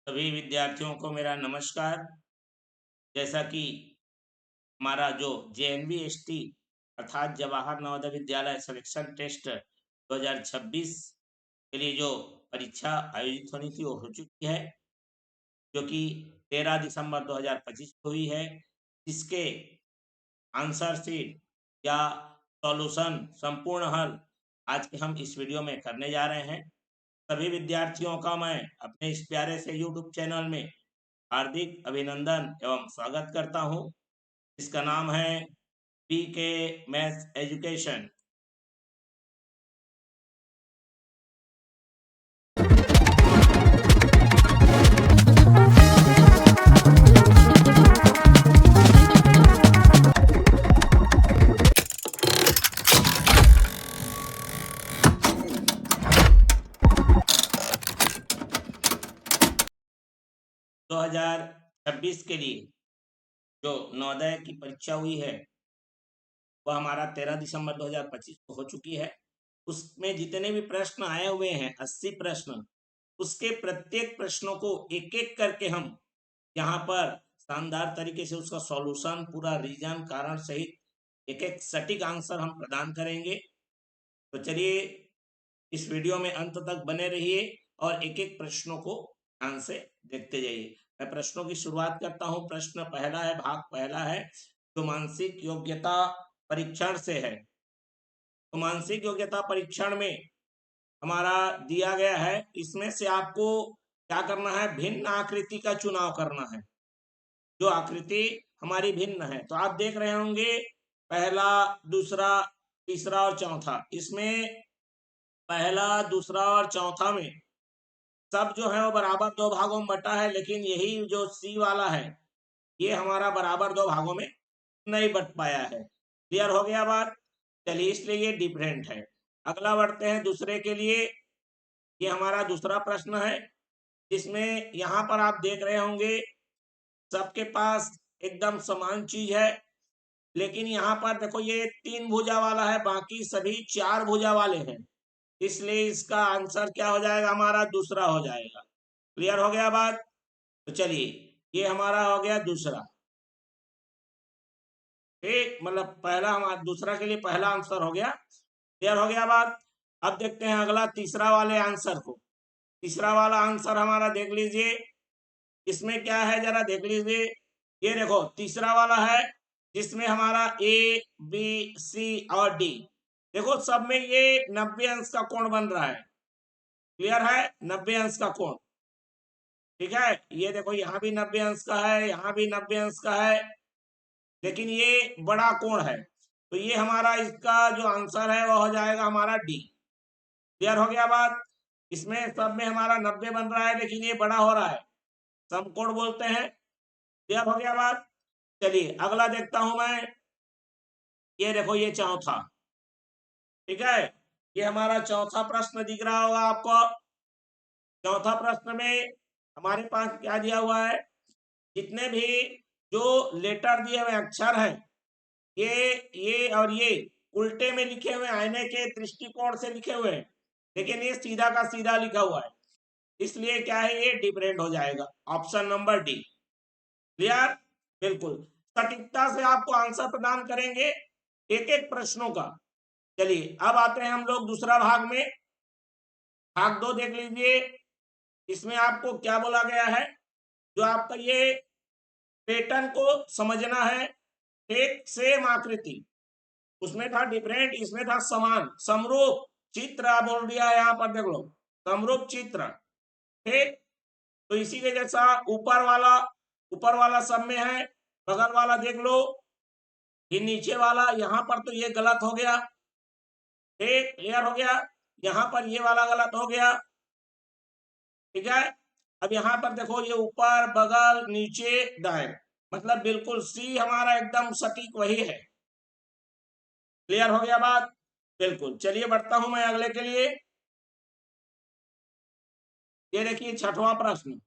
सभी विद्यार्थियों को मेरा नमस्कार। जैसा कि हमारा जो JNVST अर्थात जवाहर नवोदय विद्यालय सिलेक्शन टेस्ट 2026 के लिए जो परीक्षा आयोजित होनी थी वो हो चुकी है, जो कि 13 दिसंबर 2025 को हुई है। इसके आंसर शीट या सॉल्यूशन संपूर्ण हल आज के हम इस वीडियो में करने जा रहे हैं। सभी विद्यार्थियों का मैं अपने इस प्यारे से YouTube चैनल में हार्दिक अभिनंदन एवं स्वागत करता हूं। इसका नाम है PK मैथ्स एजुकेशन। 2026 के लिए जो नवोदय की परीक्षा हुई है वह हमारा 13 दिसंबर 2025 को हो चुकी है। उसमें जितने भी प्रश्न आए हुए हैं 80 प्रश्न, उसके प्रत्येक प्रश्नों को एक एक करके हम यहाँ पर शानदार तरीके से उसका सॉल्यूशन, पूरा रीजन, कारण सहित एक एक सटीक आंसर हम प्रदान करेंगे। तो चलिए इस वीडियो में अंत तक बने रहिए और एक एक प्रश्नों को ध्यान से देखते जाइए। मैं प्रश्नों की शुरुआत करता हूं। प्रश्न पहला है, भाग पहला है, जो मानसिक योग्यता परीक्षण से है। तो मानसिक योग्यता परीक्षण में हमारा दिया गया है, इसमें से आपको क्या करना है, भिन्न आकृति का चुनाव करना है। जो आकृति हमारी भिन्न है, तो आप देख रहे होंगे पहला, दूसरा, तीसरा और चौथा। इसमें पहला, दूसरा और चौथा में सब जो है वो बराबर दो भागों में बटा है, लेकिन यही जो सी वाला है ये हमारा बराबर दो भागों में नहीं बट पाया है। क्लियर हो गया बात? चलिए, इसलिए ये डिफरेंट है। अगला बढ़ते हैं दूसरे के लिए। ये हमारा दूसरा प्रश्न है, जिसमें यहाँ पर आप देख रहे होंगे सबके पास एकदम समान चीज है, लेकिन यहाँ पर देखो ये 3 भुजा वाला है, बाकी सभी 4 भुजा वाले हैं। इसलिए इसका आंसर क्या हो जाएगा, हमारा दूसरा हो जाएगा। क्लियर हो गया बात? तो चलिए, ये हमारा हो गया दूसरा। ठीक, मतलब पहला हमारा दूसरा के लिए पहला आंसर हो गया। क्लियर हो गया बात? अब देखते हैं अगला तीसरा वाले आंसर को। तीसरा वाला आंसर हमारा देख लीजिए, इसमें क्या है जरा देख लीजिए। ये देखो तीसरा वाला है, जिसमें हमारा A B C और D, देखो सब में ये 90 अंश का कोण बन रहा है। क्लियर है? 90 अंश का कोण। ठीक है, ये देखो यहाँ भी 90 अंश का है, यहाँ भी 90 अंश का है, लेकिन ये बड़ा कोण है, तो ये हमारा इसका जो आंसर है वो हो जाएगा हमारा D। क्लियर हो गया बात? इसमें सब में हमारा 90 बन रहा है, लेकिन ये बड़ा हो रहा है, समकोण बोलते हैं। क्लियर हो गया बात? चलिए अगला देखता हूं मैं। ये देखो ये चौथा। ठीक है, ये हमारा चौथा प्रश्न दिख रहा होगा आपको। चौथा प्रश्न में हमारे पास क्या दिया हुआ है, जितने भी जो लेटर दिए हुए अक्षर हैं, ये और ये उल्टे में लिखे हुए, आईने के दृष्टिकोण से लिखे हुए हैं, लेकिन ये सीधा का सीधा लिखा हुआ है, इसलिए क्या है, ये डिफरेंट हो जाएगा। Option number D. क्लियर? बिल्कुल सटीकता से आपको आंसर प्रदान करेंगे एक एक प्रश्नों का। चलिए अब आते हैं हम लोग दूसरा भाग में। भाग 2 देख लीजिए, इसमें आपको क्या बोला गया है, जो आपका ये पैटर्न को समझना है। एक सेम आकृति, उसमें था डिफरेंट, इसमें था समान, समरूप चित्र बोल दिया है यहाँ पर, देख लो समरूप चित्र। ठीक, तो इसी के जैसा ऊपर वाला सब में है, बगल वाला देख लो, ये नीचे वाला, यहाँ पर तो ये गलत हो गया। ठीक, क्लियर हो गया? यहाँ पर ये वाला गलत हो गया। ठीक है, अब यहाँ पर देखो ये ऊपर, बगल, नीचे, दाएं, मतलब बिल्कुल सी हमारा एकदम सटीक वही है। क्लियर हो गया बात? बिल्कुल। चलिए बढ़ता हूं मैं अगले के लिए। ये देखिए छठवां प्रश्न।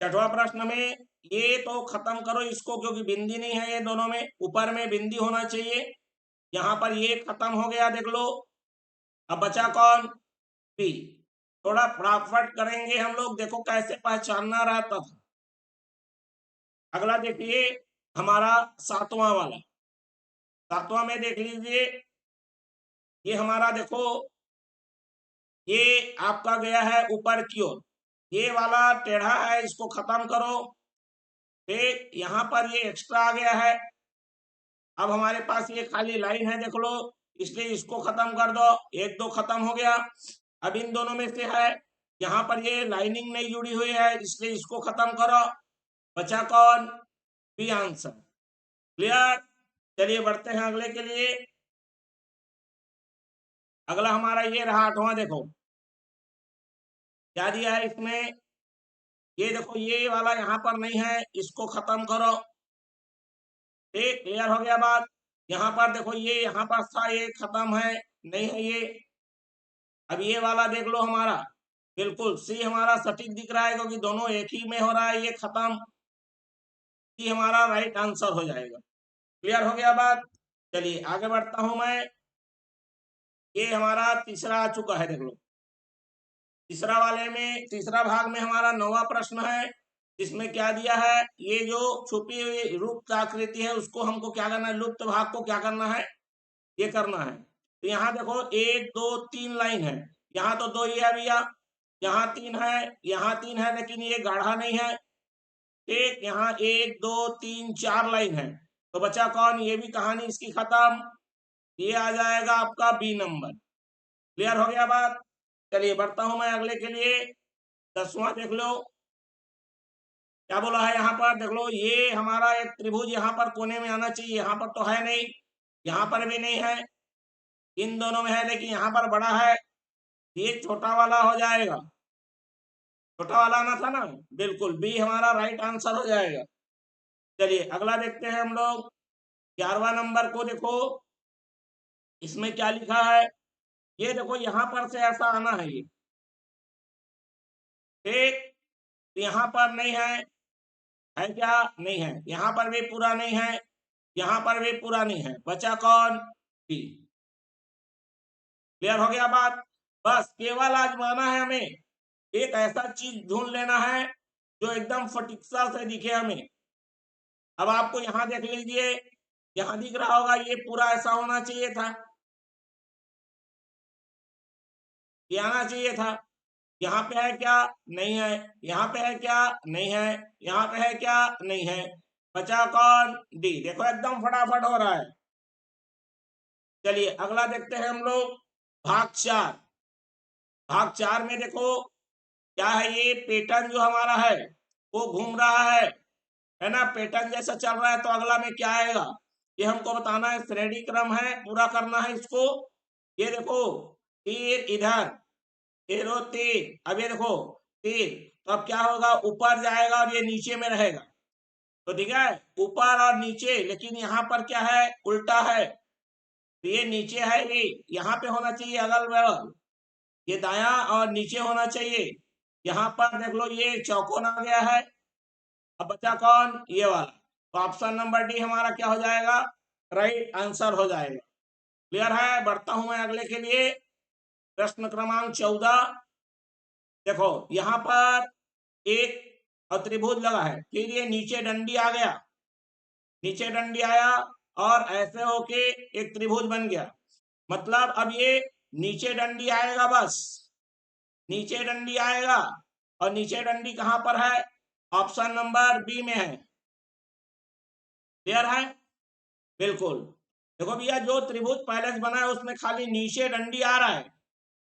छठवां प्रश्न में ये तो खत्म करो इसको, क्योंकि बिंदी नहीं है, ये दोनों में ऊपर में बिंदी होना चाहिए। यहाँ पर ये खत्म हो गया, देख लो। अब बचा कौन? बी। थोड़ा फटाफट करेंगे हम लोग, देखो कैसे पहचानना रहता था। अगला देखिए हमारा सातवां वाला, सातवां में देख लीजिए, ये हमारा देखो ये आपका गया है ऊपर की ओर, ये वाला टेढ़ा है, इसको खत्म करो। ठीक, यहाँ पर ये एक्स्ट्रा आ गया है। अब हमारे पास ये खाली लाइन है, देख लो, इसलिए इसको खत्म कर दो, एक दो खत्म हो गया। अब इन दोनों में से है, यहाँ पर ये लाइनिंग नहीं जुड़ी हुई है, इसलिए इसको खत्म करो। बचा कौन? B answer. क्लियर? चलिए बढ़ते हैं अगले के लिए। अगला हमारा ये रहा आठवां, देखो क्या दिया है इसमें, ये देखो ये वाला यहाँ पर नहीं है, इसको खत्म करो। ठीक, क्लियर हो गया बात। यहाँ पर देखो ये यहाँ पर था, ये खत्म है, नहीं है ये। अब ये वाला देख लो हमारा, बिल्कुल सी हमारा सटीक दिख रहा है, क्योंकि दोनों एक ही में हो रहा है, ये खत्म, सी हमारा राइट आंसर हो जाएगा। क्लियर हो गया बात। चलिए आगे बढ़ता हूं मैं। ये हमारा तीसरा आ चुका है, देख लो तीसरा वाले में, तीसरा भाग में हमारा नौवां प्रश्न है, जिसमें क्या दिया है, ये जो छुपी हुई लुप्त आकृति है उसको हमको क्या करना है, लुप्त भाग को क्या करना है, ये करना है। तो यहाँ देखो 1 2 3 लाइन है, यहाँ तो 2 ही है भैया, यहाँ 3 है, यहाँ 3 है, लेकिन ये गाढ़ा नहीं है। ठीक, यहाँ 1 2 3 4 लाइन है, तो बचा कौन, ये भी कहानी इसकी खत्म, ये आ जाएगा आपका बी नंबर। क्लियर हो गया बात। चलिए बढ़ता हूं मैं अगले के लिए। 10वां देख लो क्या बोला है, यहाँ पर देख लो, ये हमारा एक त्रिभुज यहाँ पर कोने में आना चाहिए, यहाँ पर तो है नहीं, यहाँ पर भी नहीं है, इन दोनों में है, लेकिन यहाँ पर बड़ा है, ये छोटा वाला हो जाएगा, छोटा वाला आना था ना, बिल्कुल बी हमारा राइट आंसर हो जाएगा। चलिए अगला देखते हैं हम लोग। 11वां नंबर को देखो, इसमें क्या लिखा है, ये देखो यहाँ पर से ऐसा आना है ये, ठीक, यहाँ पर नहीं है क्या, नहीं है, यहाँ पर भी पूरा नहीं है, यहाँ पर भी पूरा नहीं है, बचा कौन, बी। क्लियर हो गया बात। बस केवल आजमाना है हमें, एक ऐसा चीज ढूंढ लेना है जो एकदम फटीकसा से दिखे हमें। अब आपको यहाँ देख लीजिए, यहाँ दिख रहा होगा, ये पूरा ऐसा होना चाहिए था, ये आना चाहिए था। यहाँ पे है क्या, नहीं है, यहाँ पे है क्या, नहीं है, यहाँ पे है क्या, नहीं है, बचा कौन, डी। देखो एकदम फटाफट हो रहा है। चलिए अगला देखते हैं हम लोग, भाग 4। भाग 4 में देखो क्या है, ये पैटर्न जो हमारा है वो घूम रहा है ना, पैटर्न जैसा चल रहा है, तो अगला में क्या आएगा ये हमको बताना है, श्रेणी क्रम है, पूरा करना है इसको। ये देखो तीर इधर, एरो तीर, अब ये देखो तीर, तो अब क्या होगा, ऊपर जाएगा और ये नीचे में रहेगा, तो ठीक है, ऊपर और नीचे, लेकिन यहाँ पर क्या है, उल्टा है, तो ये नीचे है, ये यहाँ पे होना चाहिए अगल बगल, ये दाया और नीचे होना चाहिए। यहाँ पर देख लो ये चौकोन आ गया है, अब बचा कौन, ये वाला, तो ऑप्शन नंबर डी हमारा क्या हो जाएगा, राइट आंसर हो जाएगा। क्लियर है? बढ़ता हूं मैं अगले के लिए। प्रश्न क्रमांक 14। देखो यहाँ पर एक त्रिभुज लगा है, फिर ये नीचे डंडी आ गया, नीचे डंडी आया और ऐसे होके एक त्रिभुज बन गया, मतलब अब ये नीचे डंडी आएगा, बस नीचे डंडी आएगा, और नीचे डंडी कहां पर है, ऑप्शन नंबर बी में है। क्लियर है? बिल्कुल। देखो भैया जो त्रिभुज पहले से बना है उसमें खाली नीचे डंडी आ रहा है,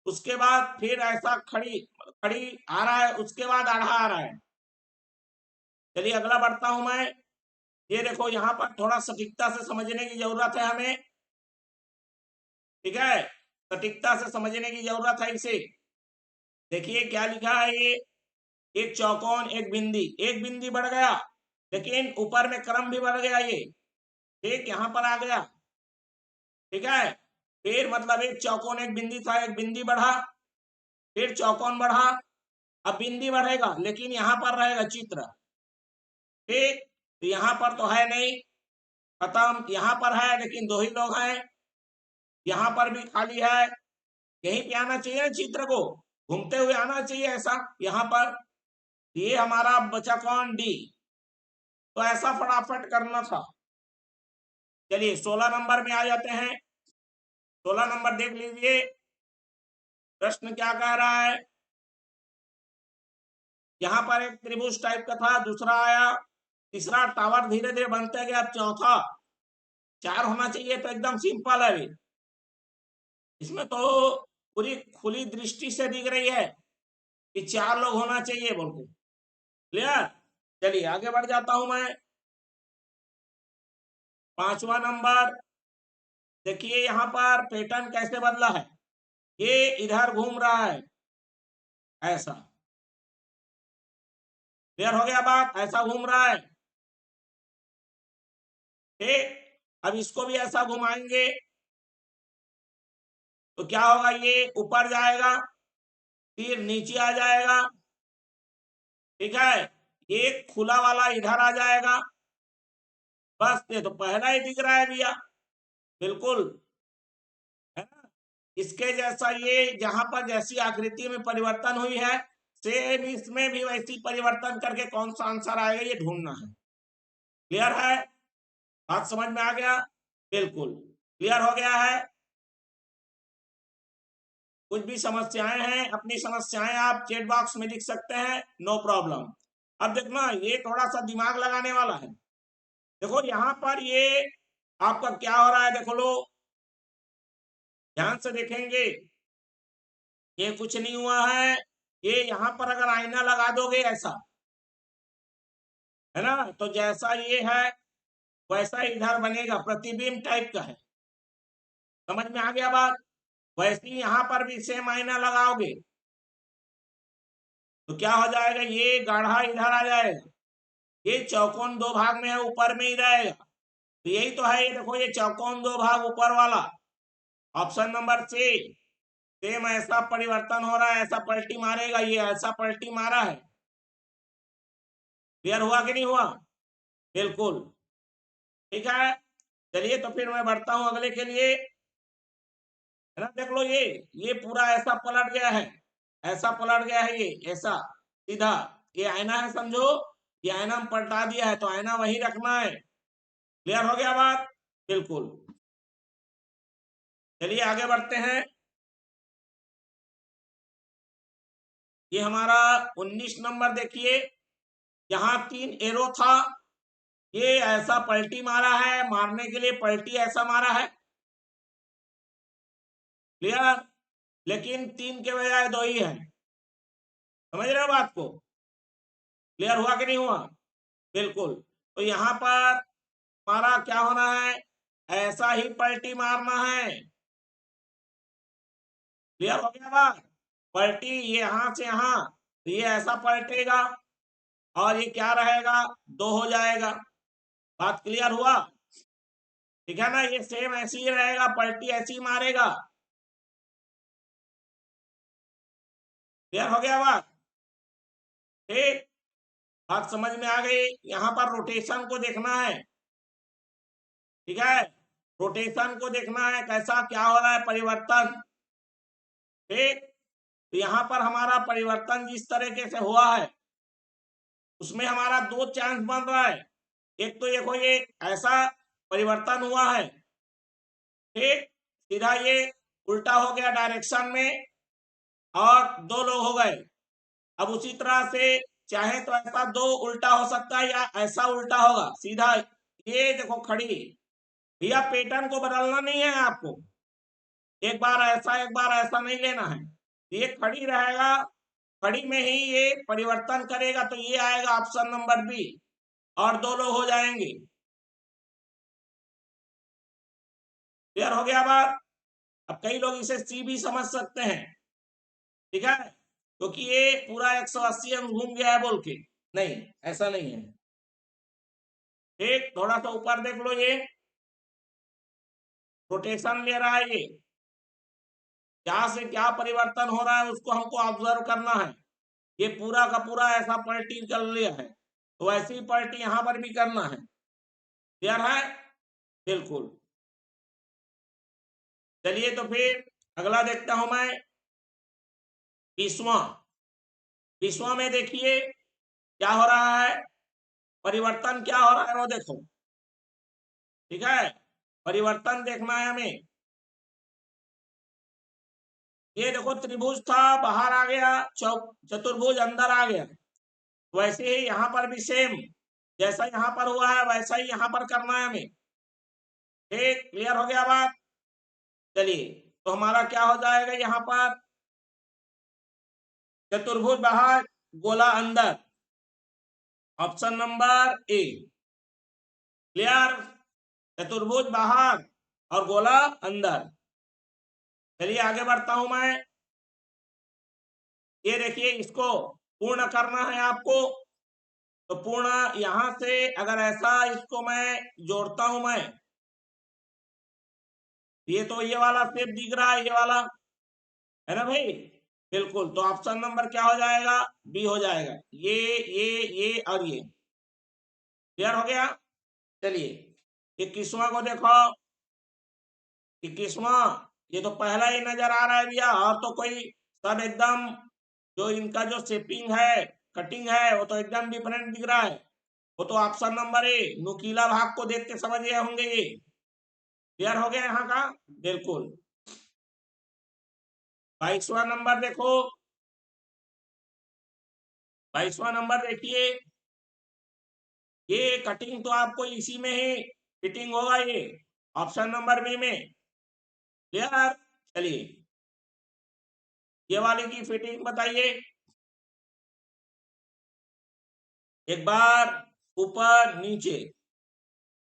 उसके बाद फिर ऐसा खड़ी खड़ी आ रहा है, उसके बाद आधा आ रहा है। चलिए अगला बढ़ता हूं मैं। ये देखो यहाँ पर थोड़ा सटीकता से समझने की जरूरत है हमें, ठीक है, सटीकता से समझने की जरूरत है इसे। देखिए क्या लिखा है, ये एक चौकोन, एक बिंदी बढ़ गया, लेकिन ऊपर में क्रम भी बढ़ गया, ये ठीक यहाँ पर आ गया, ठीक है, फिर मतलब एक चौकोन एक बिंदी था, एक बिंदी बढ़ा, फिर चौकोन बढ़ा, अब बिंदी बढ़ेगा लेकिन यहाँ पर रहेगा चित्र, ठीक, तो यहाँ पर तो है नहीं, खत्म, यहाँ पर है लेकिन दो ही लोग हैं, यहाँ पर भी खाली है, यहीं पे आना चाहिए ना चित्र को, घूमते हुए आना चाहिए ऐसा। यहाँ पर ये हमारा बचा कौन, डी। तो ऐसा फटाफट करना था। चलिए 16 नंबर में आ जाते हैं। 16 नंबर देख लीजिए, प्रश्न क्या कह रहा है। यहाँ पर एक त्रिभुज टाइप का था, दूसरा आया, तीसरा टावर धीरे धीरे बनते गया, अब चौथा। 4 होना चाहिए तो एकदम सिंपल है। इसमें तो पूरी खुली दृष्टि से दिख रही है कि 4 लोग होना चाहिए बोल के। क्लियर। चलिए आगे बढ़ जाता हूं मैं। 5वां नंबर देखिए, यहाँ पर पैटर्न कैसे बदला है। ये इधर घूम रहा है ऐसा। क्लियर हो गया बात, ऐसा घूम रहा है। ठीक, अब इसको भी ऐसा घुमाएंगे तो क्या होगा, ये ऊपर जाएगा फिर नीचे आ जाएगा। ठीक है, ये खुला वाला इधर आ जाएगा। बस ये तो पहला ही दिख रहा है भैया, बिल्कुल, है ना। इसके जैसा ये जहां पर जैसी आकृति में परिवर्तन हुई है, सेम इसमें भी वैसी परिवर्तन करके कौन सा आंसर आएगा ये ढूंढना है। क्लियर है, बात समझ में आ गया, बिल्कुल क्लियर हो गया है। कुछ भी समस्याएं हैं, अपनी समस्याएं आप चैट बॉक्स में लिख सकते हैं, नो प्रॉब्लम। अब देखना, ये थोड़ा सा दिमाग लगाने वाला है। देखो यहाँ पर ये आपका क्या हो रहा है, देखो लो, ध्यान से देखेंगे, ये कुछ नहीं हुआ है। ये यहाँ पर अगर आईना लगा दोगे ऐसा, है ना, तो जैसा ये है वैसा इधर बनेगा, प्रतिबिंब टाइप का है। समझ में आ गया बात। वैसे ही यहाँ पर भी सेम आईना लगाओगे तो क्या हो जाएगा, ये गाढ़ा इधर आ जाएगा, ये चौकोन 2 भाग में है, ऊपर में ही रहेगा। तो यही तो है, ये देखो, ये चौकोन 2 भाग ऊपर वाला, ऑप्शन नंबर सी। सेम ऐसा परिवर्तन हो रहा है, ऐसा पलटी मारेगा, ये ऐसा पलटी मारा है। क्लियर हुआ कि नहीं हुआ, बिल्कुल। ठीक है, चलिए तो फिर मैं बढ़ता हूं अगले के लिए, है ना। देख लो, ये पूरा ऐसा पलट गया है, ऐसा पलट गया है, ये ऐसा सीधा, ये आईना है समझो, ये आईना में पलटा दिया है, तो आईना वही रखना है। क्लियर हो गया बात, बिल्कुल। चलिए आगे बढ़ते हैं। ये हमारा 19 नंबर देखिए, यहाँ 3 एरो था, ये ऐसा पलटी मारा है, मारने के लिए पलटी ऐसा मारा है। क्लियर, लेकिन 3 के बजाय 2 ही है। समझ रहे हो बात को, क्लियर हुआ कि नहीं हुआ, बिल्कुल। तो यहाँ पर हमारा क्या होना है, ऐसा ही पलटी मारना है। क्लियर हो गया बात, पलटी ये यहाँ से यहाँ, तो ये ऐसा पलटेगा और ये क्या रहेगा, 2 हो जाएगा। बात क्लियर हुआ, ठीक है ना। ये सेम ऐसे ही रहेगा, पलटी ऐसी ही मारेगा। क्लियर हो गया बात, ठीक, बात समझ में आ गई। यहाँ पर रोटेशन को देखना है, ठीक है, रोटेशन को देखना है, कैसा क्या हो रहा है परिवर्तन। ठीक, तो यहाँ पर हमारा परिवर्तन जिस तरीके से हुआ है उसमें हमारा 2 चांस बन रहा है। एक तो देखो, ये ऐसा परिवर्तन हुआ है, ठीक, सीधा ये उल्टा हो गया डायरेक्शन में और 2 लोग हो गए। अब उसी तरह से चाहे तो ऐसा 2 उल्टा हो सकता है या ऐसा उल्टा होगा सीधा। ये देखो खड़ी, भैया पैटर्न को बदलना नहीं है आपको, एक बार ऐसा एक बार ऐसा नहीं लेना है, ये खड़ी रहेगा, खड़ी में ही ये परिवर्तन करेगा, तो ये आएगा ऑप्शन नंबर बी, और 2 लोग हो जाएंगे। क्लियर हो गया बात। अब कई लोग इसे सी भी समझ सकते हैं, ठीक है, क्योंकि ये पूरा 180 अंश घूम गया है बोल के, नहीं ऐसा नहीं है। ठीक, थोड़ा सा ऊपर देख लो, ये रोटेशन ले रहा है, ये क्या से क्या परिवर्तन हो रहा है उसको हमको ऑब्जर्व करना है। ये पूरा का पूरा ऐसा पलटी कर लिया है, तो ऐसी ही पलटी यहां पर भी करना है। क्लियर है, बिल्कुल। चलिए तो फिर अगला देखता हूं मैं। 20वां, 20वां में देखिए क्या हो रहा है, परिवर्तन क्या हो रहा है वो देखो। ठीक है, परिवर्तन देखना है हमें। ये देखो त्रिभुज था बाहर आ गया, चतुर्भुज अंदर आ गया। वैसे ही यहाँ पर भी सेम, जैसा यहाँ पर हुआ है वैसा ही यहाँ पर करना है हमें। ठीक, क्लियर हो गया बात। चलिए, तो हमारा क्या हो जाएगा यहाँ पर, चतुर्भुज बाहर गोला अंदर, ऑप्शन नंबर ए। क्लियर, चतुर्भुज बाहर और गोला अंदर। चलिए आगे बढ़ता हूं मैं। ये देखिए, इसको पूर्ण करना है आपको, तो पूर्ण यहां से अगर ऐसा इसको मैं जोड़ता हूं मैं, ये तो ये वाला शेप दिख रहा है, ये वाला है ना भाई। बिल्कुल, तो ऑप्शन नंबर क्या हो जाएगा, बी हो जाएगा। ये और ये क्लियर हो गया। चलिए 21वां को देखो, 21वां, ये तो पहला ही नजर आ रहा है भैया, और तो कोई सब एकदम, जो इनका जो शेपिंग है, कटिंग है, वो तो एकदम डिफरेंट दिख रहा है। वो तो ऑप्शन नंबर ए, नुकीला भाग को देख के समझ गए होंगे ये। क्लियर हो गया यहाँ का, बिल्कुल। 22वां नंबर देखो, 22वां नंबर देखिए, ये कटिंग तो आपको इसी में ही फिटिंग होगा, ये ऑप्शन नंबर बी में। क्लियर, चलिए ये वाले की फिटिंग बताइए एक बार, ऊपर नीचे,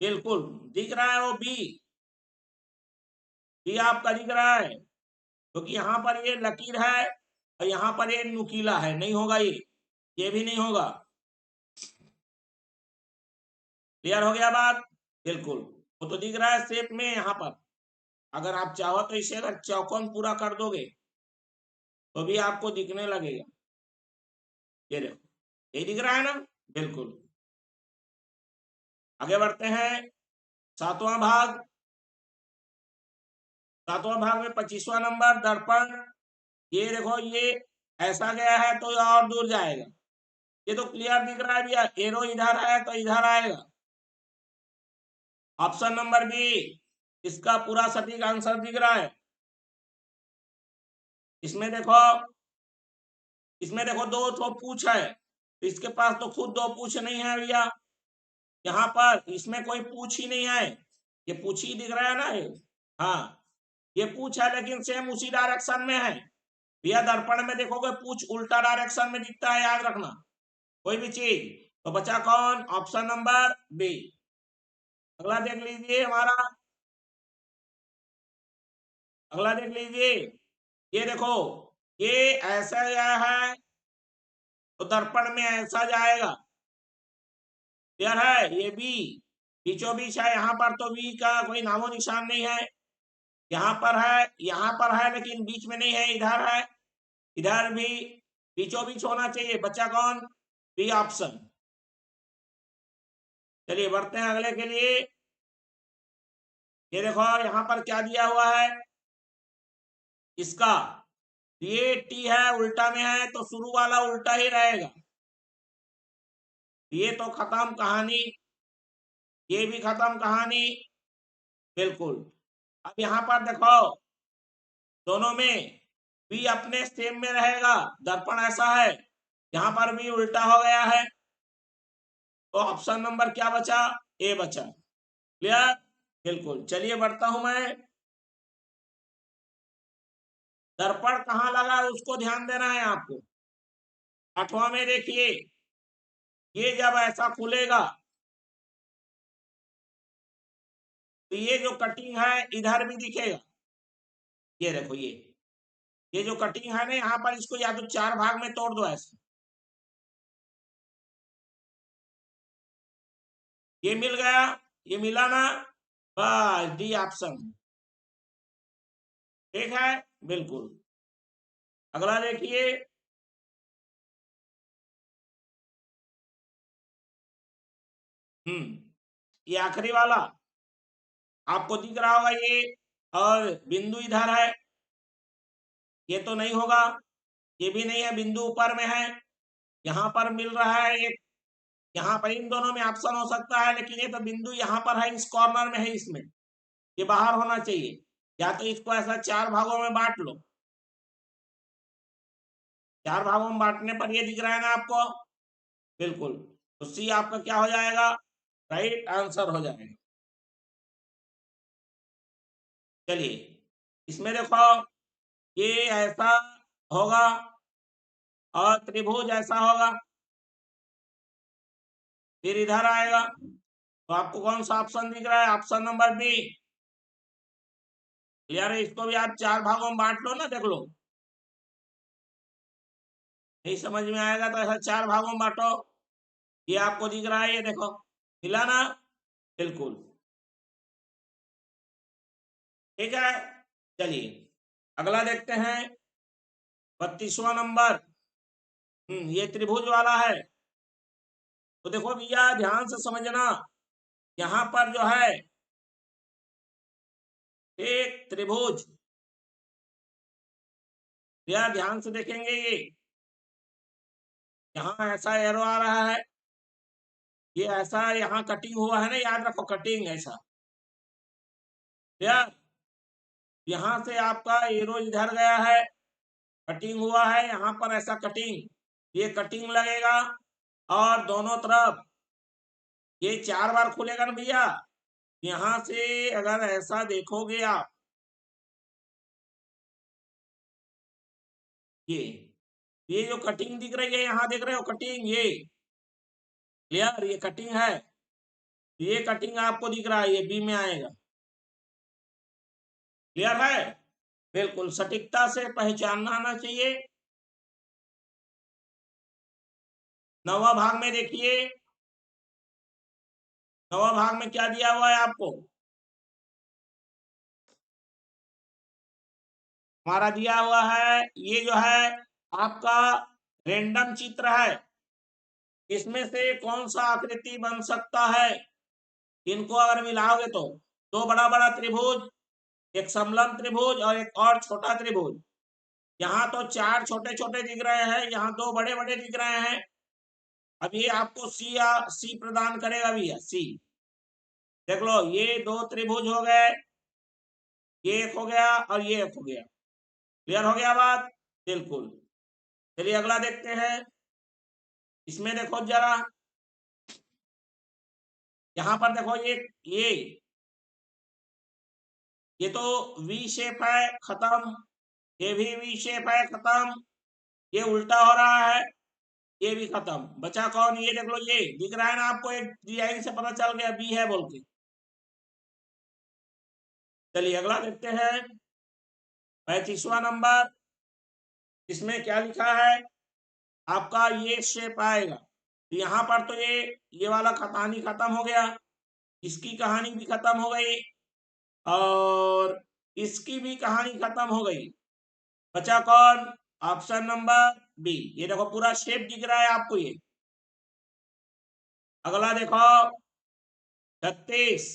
बिल्कुल दिख रहा है वो बी, बी आपका दिख रहा है, क्योंकि यहाँ पर ये लकीर है और यहाँ पर ये नुकीला है, नहीं होगा ये भी नहीं होगा। क्लियर हो गया बात, बिल्कुल। वो तो दिख रहा है शेप में यहाँ पर, अगर आप चाहो तो इसे अगर चौकोन पूरा कर दोगे तो भी आपको दिखने लगेगा। ये देखो, ये दिख रहा है ना, बिल्कुल। आगे बढ़ते हैं, सातवां भाग, सातवां भाग में 25वां नंबर दर्पण। ये देखो, ये ऐसा गया है तो ये और दूर जाएगा, ये तो क्लियर दिख रहा है भैया, एरो इधर है तो इधर आएगा। ऑप्शन नंबर बी इसका पूरा सटीक आंसर दिख रहा है। इसमें देखो, इसमें देखो दो तो पूछ है, तो इसके पास तो खुद दो पूछ नहीं है भैया, यहाँ पर इसमें कोई पूछ ही नहीं है, ये पूछ ही दिख रहा है ना ये। हाँ, ये पूछ है लेकिन सेम उसी डायरेक्शन में है भैया। दर्पण में देखोगे पूछ उल्टा डायरेक्शन में दिखता है, याद रखना कोई भी चीज। तो बचा कौन, ऑप्शन नंबर बी। अगला देख लीजिए हमारा, अगला देख लीजिए, ये देखो, ये ऐसा गया है तो दर्पण में ऐसा जाएगा। क्लियर है, ये बी बीचों बीच है, यहाँ पर तो बी का कोई नामो निशान नहीं है, यहाँ पर है, यहाँ पर है लेकिन बीच में नहीं है, इधर है, इधर भी बीचों बीच होना चाहिए। बच्चा कौन, बी ऑप्शन। चलिए बढ़ते हैं अगले के लिए। ये देखो यहाँ पर क्या दिया हुआ है इसका, ये टी है उल्टा में है तो शुरू वाला उल्टा ही रहेगा, ये तो खत्म कहानी, ये भी खत्म कहानी, बिल्कुल। अब यहाँ पर देखो, दोनों में बी अपने सेम में रहेगा, दर्पण ऐसा है, यहाँ पर भी उल्टा हो गया है, तो ऑप्शन नंबर क्या बचा, ए बचा। क्लियर, बिल्कुल। चलिए बढ़ता हूं मैं, दर्पण कहाँ लगा है उसको ध्यान देना है आपको। 8वां में देखिए, ये जब ऐसा खुलेगा तो ये जो कटिंग है इधर भी दिखेगा, ये देखो, ये जो कटिंग है ना यहाँ पर, इसको या तो 4 भाग में तोड़ दो ऐसे, ये मिल गया, ये मिला ना, बस डी ऑप्शन। ठीक है, बिल्कुल। अगला देखिए, ये आखिरी वाला आपको दिख रहा होगा ये, और बिंदु इधर है, ये तो नहीं होगा, ये भी नहीं है, बिंदु ऊपर में है, यहाँ पर मिल रहा है एक, यहाँ पर इन दोनों में ऑप्शन हो सकता है, लेकिन ये तो बिंदु यहाँ पर है, इस कॉर्नर में है, इसमें ये बाहर होना चाहिए। या तो इसको ऐसा 4 भागों में बांट लो, 4 भागों में बांटने पर ये दिख रहा है ना आपको, बिल्कुल, तो सी आपका क्या हो जाएगा, राइट आंसर हो जाएगा। चलिए इसमें देखो, ये ऐसा होगा और त्रिभुज ऐसा होगा, फिर इधर आएगा, तो आपको कौन सा ऑप्शन दिख रहा है, ऑप्शन नंबर बी। क्लियर है, इसको भी आप 4 भागों में बांट लो ना, देख लो, नहीं समझ में आएगा तो ऐसा 4 भागों में बांटो, ये आपको दिख रहा है, ये देखो मिला ना, बिल्कुल ठीक है। चलिए अगला देखते हैं, 32वां नंबर। ये त्रिभुज वाला है, तो देखो भैया ध्यान से समझना, यहाँ पर जो है एक त्रिभुज, भैया ध्यान से देखेंगे, ये यहाँ ऐसा एरो आ रहा है, ये ऐसा यहाँ कटिंग हुआ है ना, याद रखो कटिंग ऐसा, भैया यहाँ से आपका एरो इधर गया है, कटिंग हुआ है, यहाँ पर ऐसा कटिंग, ये कटिंग लगेगा, और दोनों तरफ ये 4 बार खुलेगा ना भैया, यहाँ से अगर ऐसा देखोगे आप, ये जो कटिंग दिख रही है, यहाँ देख रहे हो कटिंग, ये क्लियर, ये कटिंग है, ये कटिंग आपको दिख रहा है, ये बी में आएगा, क्लियर है, बिल्कुल सटीकता से पहचानना आना चाहिए। 9वां भाग में देखिए, 9वां भाग में क्या दिया हुआ है आपको, हमारा दिया हुआ है, ये जो है आपका रेंडम चित्र है, इसमें से कौन सा आकृति बन सकता है, इनको अगर मिलाओगे तो, दो बड़ा बड़ा त्रिभुज, एक समलंब त्रिभुज और एक और छोटा त्रिभुज, यहाँ तो 4 छोटे छोटे दिख रहे हैं, यहाँ 2 बड़े बड़े दिख रहे हैं, अब ये आपको सी या सी प्रदान करेगा भैया, सी, देख लो ये 2 त्रिभुज हो गए, ये एक हो गया और ये एक हो गया, क्लियर हो गया बात, बिल्कुल। चलिए अगला देखते हैं, इसमें देखो जरा, यहाँ पर देखो ये तो वी शेप है, खत्म, ये भी वी शेप है, खत्म, ये उल्टा हो रहा है, ये भी खत्म, बचा कौन, ये देख लो, ये दिख रहा है ना आपको, एक डिजाइन से पता चल गया बी है बोल के। चलिए अगला देखते हैं, 35वां नंबर, इसमें क्या लिखा है आपका, ये शेप आएगा, तो यहाँ पर तो ये वाला कहानी खत्म हो गया, इसकी कहानी भी खत्म हो गई, और इसकी भी कहानी खत्म हो गई, बचा कौन, ऑप्शन नंबर बी, ये देखो पूरा शेप दिख रहा है आपको ये। अगला देखो 36,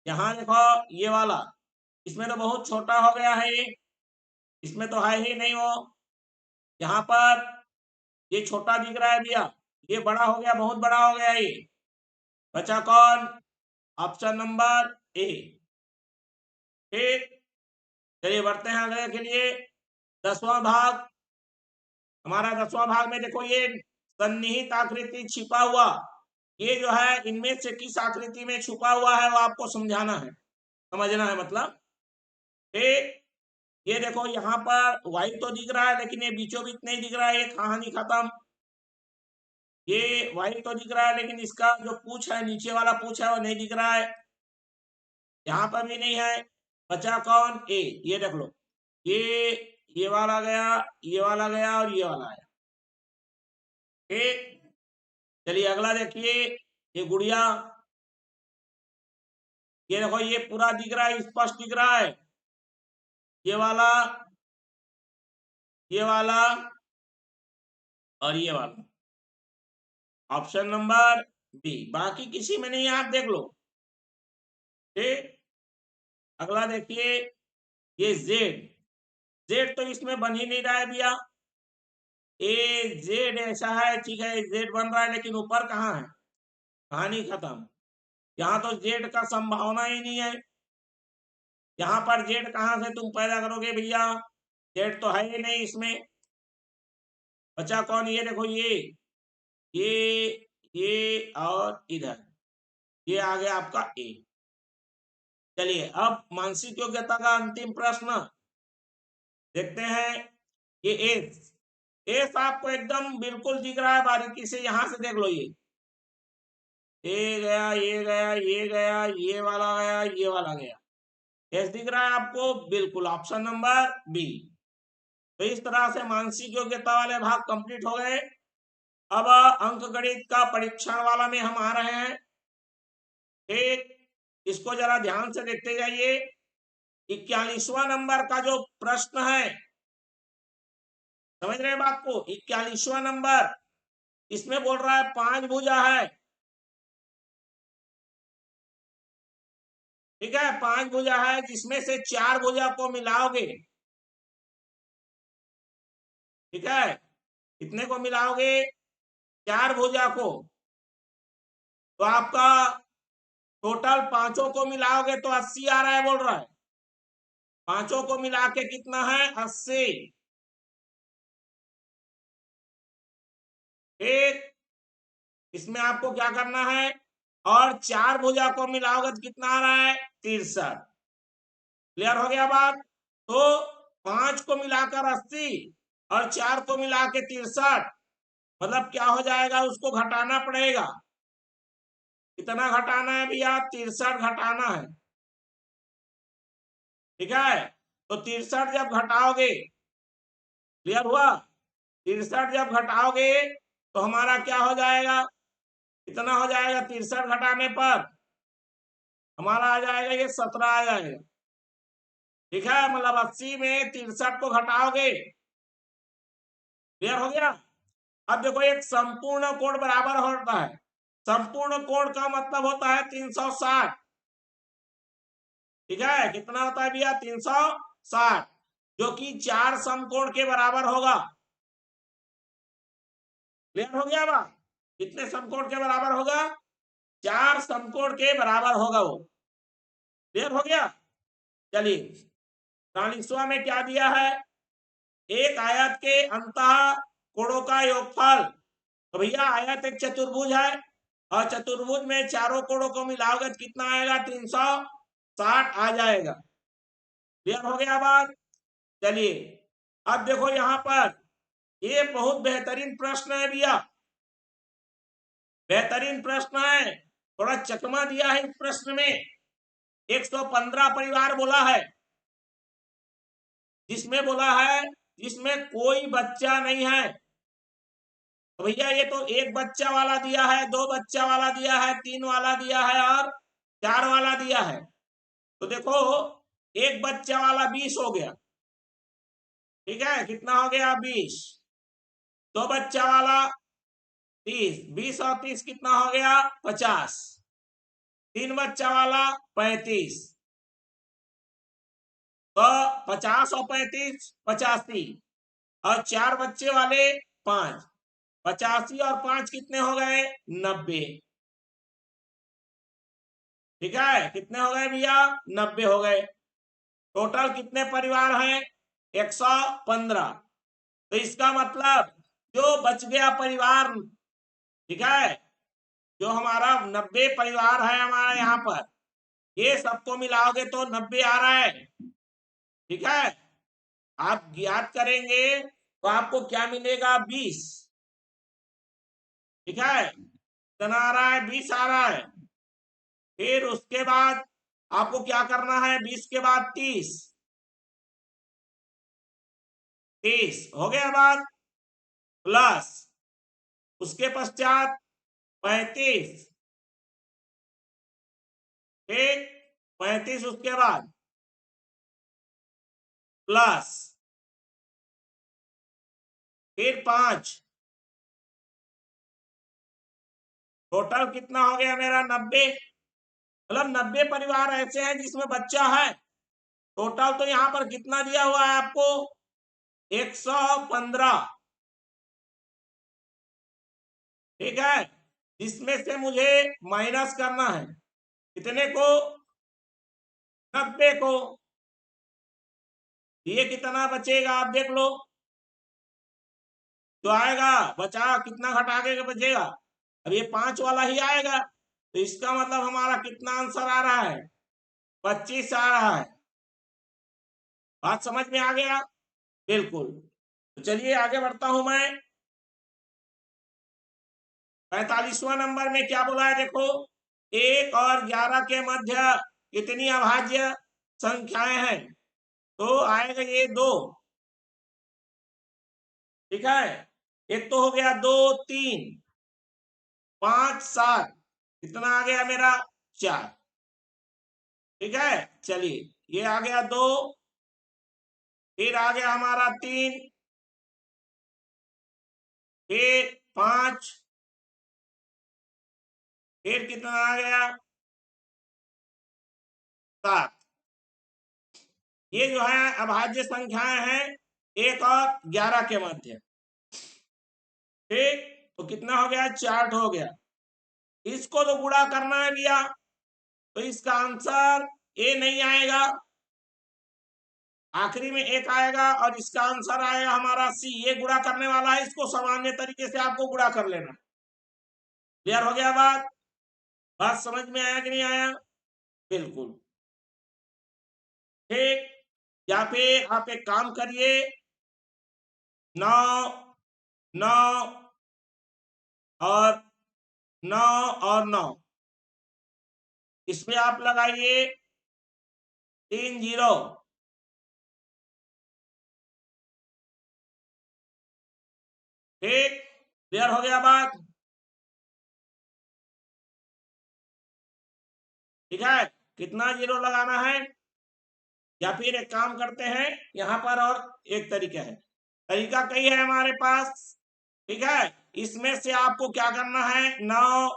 यहाँ देखो ये वाला, इसमें तो बहुत छोटा हो गया है ये, इसमें तो है ही नहीं वो, यहाँ पर ये छोटा दिख रहा है भैया, ये बड़ा हो गया, बहुत बड़ा हो गया ये, बचा कौन, ऑप्शन नंबर ए, ठीक। चलिए बढ़ते हैं अगले के लिए, 10वां भाग, हमारा 10वां भाग में देखो ये सन्निहित आकृति छिपा हुआ, ये जो है इनमें से किस आकृति में छुपा हुआ है वो आपको समझाना है, समझना है मतलब, ठीक। ये देखो यहाँ पर व्हाइट तो दिख रहा है, लेकिन ये बीचों बीच नहीं दिख रहा है, ये कहानी खत्म, ये व्हाइट तो दिख रहा है, लेकिन इसका जो पूछ है, नीचे वाला पूछ है वो नहीं दिख रहा है, यहाँ पर भी नहीं है, बचा कौन, ए, ये देख लो, ये वाला गया, ये वाला गया और ये वाला आया, ठीक। चलिए अगला देखिए, ये गुड़िया, ये देखो ये पूरा दिख रहा है, स्पष्ट दिख रहा है, ये वाला, ये वाला और ये वाला, ऑप्शन नंबर बी, बाकी किसी में नहीं है, आप देख लो, ठीक। अगला देखिए, ये जेड, जेड तो इसमें बन ही नहीं रहा है भैया, ए जेड ऐसा है, ठीक है जेड बन रहा है, लेकिन ऊपर कहाँ है, कहानी खत्म। यहाँ तो जेड का संभावना ही नहीं है, यहाँ पर जेड कहाँ से तुम पैदा करोगे भैया, जेड तो है ही नहीं इसमें। बचा कौन, ये देखो ये और इधर ये आ गया आपका ए। चलिए अब मानसिक योग्यता का अंतिम प्रश्न देखते हैं। ये एस, एस आपको एकदम बिल्कुल दिख रहा है बारीकी से, यहां से देख लो, ये गया, ये गया, ये गया, ये वाला गया, ये वाला गया, एस दिख रहा है आपको बिल्कुल, ऑप्शन नंबर बी। तो इस तरह से मानसिक योग्यता वाले भाग कंप्लीट हो गए। अब अंक गणित का परीक्षण वाला में हम आ रहे हैं। एक, इसको जरा ध्यान से देखते जाइए। 41वां नंबर का जो प्रश्न है, समझ रहे हैं बात को, 41वां नंबर, इसमें बोल रहा है 5 भुजा है, ठीक है, 5 भुजा है, जिसमें से 4 भुजा को मिलाओगे, ठीक है, कितने को मिलाओगे, 4 भुजा को, तो आपका टोटल पांचों को मिलाओगे तो 80 आ रहा है, बोल रहा है, पांचों को मिला के कितना है, 80। एक, इसमें आपको क्या करना है, और 4 भुजा को मिलाओगे तो कितना आ रहा है, 63। क्लियर हो गया बात। तो 5 को मिलाकर 80 और 4 को मिला के 63, मतलब क्या हो जाएगा, उसको घटाना पड़ेगा। कितना घटाना है भैया, 63 घटाना है, ठीक है। तो 63 जब घटाओगे, क्लियर हुआ, 63 जब घटाओगे तो हमारा क्या हो जाएगा, कितना हो जाएगा, 63 घटाने पर हमारा आ जाएगा ये 17 आ जाएगा, ठीक है, मतलब 80 में 63 को घटाओगे, क्लियर हो गया। अब देखो एक संपूर्ण कोण बराबर होता है, संपूर्ण कोण का मतलब होता है 360, ठीक है, कितना होता है भैया, 360, जो कि 4 समकोण के बराबर होगा। क्लियर हो गया बा, कितने समकोण के बराबर होगा, 4 समकोण के बराबर होगा वो। क्लियर हो गया। चलिए 40वां में क्या दिया है, एक आयत के अंतः कोणों का योगफल। तो भैया आयत एक चतुर्भुज है, और चतुर्भुज में चारों कोणों को मिलाओगे तो कितना आएगा, 360 आ जाएगा। क्लियर हो गया बात। चलिए अब देखो यहाँ पर ये बहुत बेहतरीन प्रश्न है भैया, बेहतरीन प्रश्न है, थोड़ा चकमा दिया है इस प्रश्न में। 115 परिवार बोला है, जिसमें बोला है जिसमें कोई बच्चा नहीं है। तो भैया ये तो एक बच्चा वाला दिया है, 2 बच्चा वाला दिया है, 3 वाला दिया है और 4 वाला दिया है। तो देखो एक बच्चा वाला 20 हो गया, ठीक है, कितना हो गया, 20। 2 बच्चा वाला 30, 20 और 30 कितना हो गया, 50। 3 बच्चा वाला 35, तो 50 और 35 85, और 4 बच्चे वाले 5, 85 और 5 कितने हो गए, 90, ठीक है, कितने हो गए भैया, 90 हो गए। टोटल कितने परिवार हैं, 115। तो इसका मतलब जो बच गया परिवार, ठीक है, जो हमारा 90 परिवार है हमारा यहाँ पर, ये सबको मिलाओगे तो 90 आ रहा है, ठीक है। आप याद करेंगे तो आपको क्या मिलेगा, 20, ठीक है, कितना आ रहा है, 20 आ रहा है। फिर उसके बाद आपको क्या करना है, 20 के बाद 30, 30 हो गया बाद, प्लस उसके पश्चात 35, ठीक, 35 उसके बाद प्लस फिर 5, टोटल कितना हो गया मेरा, 90। मतलब 90 परिवार ऐसे हैं जिसमें बच्चा है। टोटल तो यहाँ पर कितना दिया हुआ है आपको, 115, ठीक है, जिसमें से मुझे माइनस करना है कितने को, 90 को। ये कितना बचेगा आप देख लो, जो आएगा बचा कितना घटा के बचेगा, अब ये 5 वाला ही आएगा, तो इसका मतलब हमारा कितना आंसर आ रहा है, 25 आ रहा है। बात समझ में आ गया? बिल्कुल। तो चलिए आगे बढ़ता हूं मैं। 45वां नंबर में क्या बोला है देखो, 1 और 11 के मध्य कितनी अभाज्य संख्याएं हैं, तो आएगा ये 2, ठीक है। एक तो हो गया 2, 3, 5, 7, कितना आ गया मेरा, 4, ठीक है। चलिए ये आ गया 2, फिर आ गया हमारा 3, फिर 5, फिर कितना आ गया, 7। ये जो है अभाज्य संख्याएं हैं 1 और 11 के मध्य, ठीक। तो कितना हो गया, 4 हो गया। इसको तो गुणा करना है भैया, तो इसका आंसर ए नहीं आएगा, आखिरी में 1 आएगा, और इसका आंसर आएगा हमारा सी। ये गुणा करने वाला है, इसको सामान्य तरीके से आपको गुणा कर लेना। क्लियर हो गया बात? बात समझ में आया कि नहीं आया? बिल्कुल, ठीक। या फिर आप एक काम करिए, 9, 9 और 9 और 9, इसमें आप लगाइए 3 0, ठीक। क्लियर हो गया बात? ठीक है, कितना 0 लगाना है, या फिर एक काम करते हैं यहां पर, और एक तरीका है, तरीका कई है हमारे पास, ठीक है। इसमें से आपको क्या करना है, 9,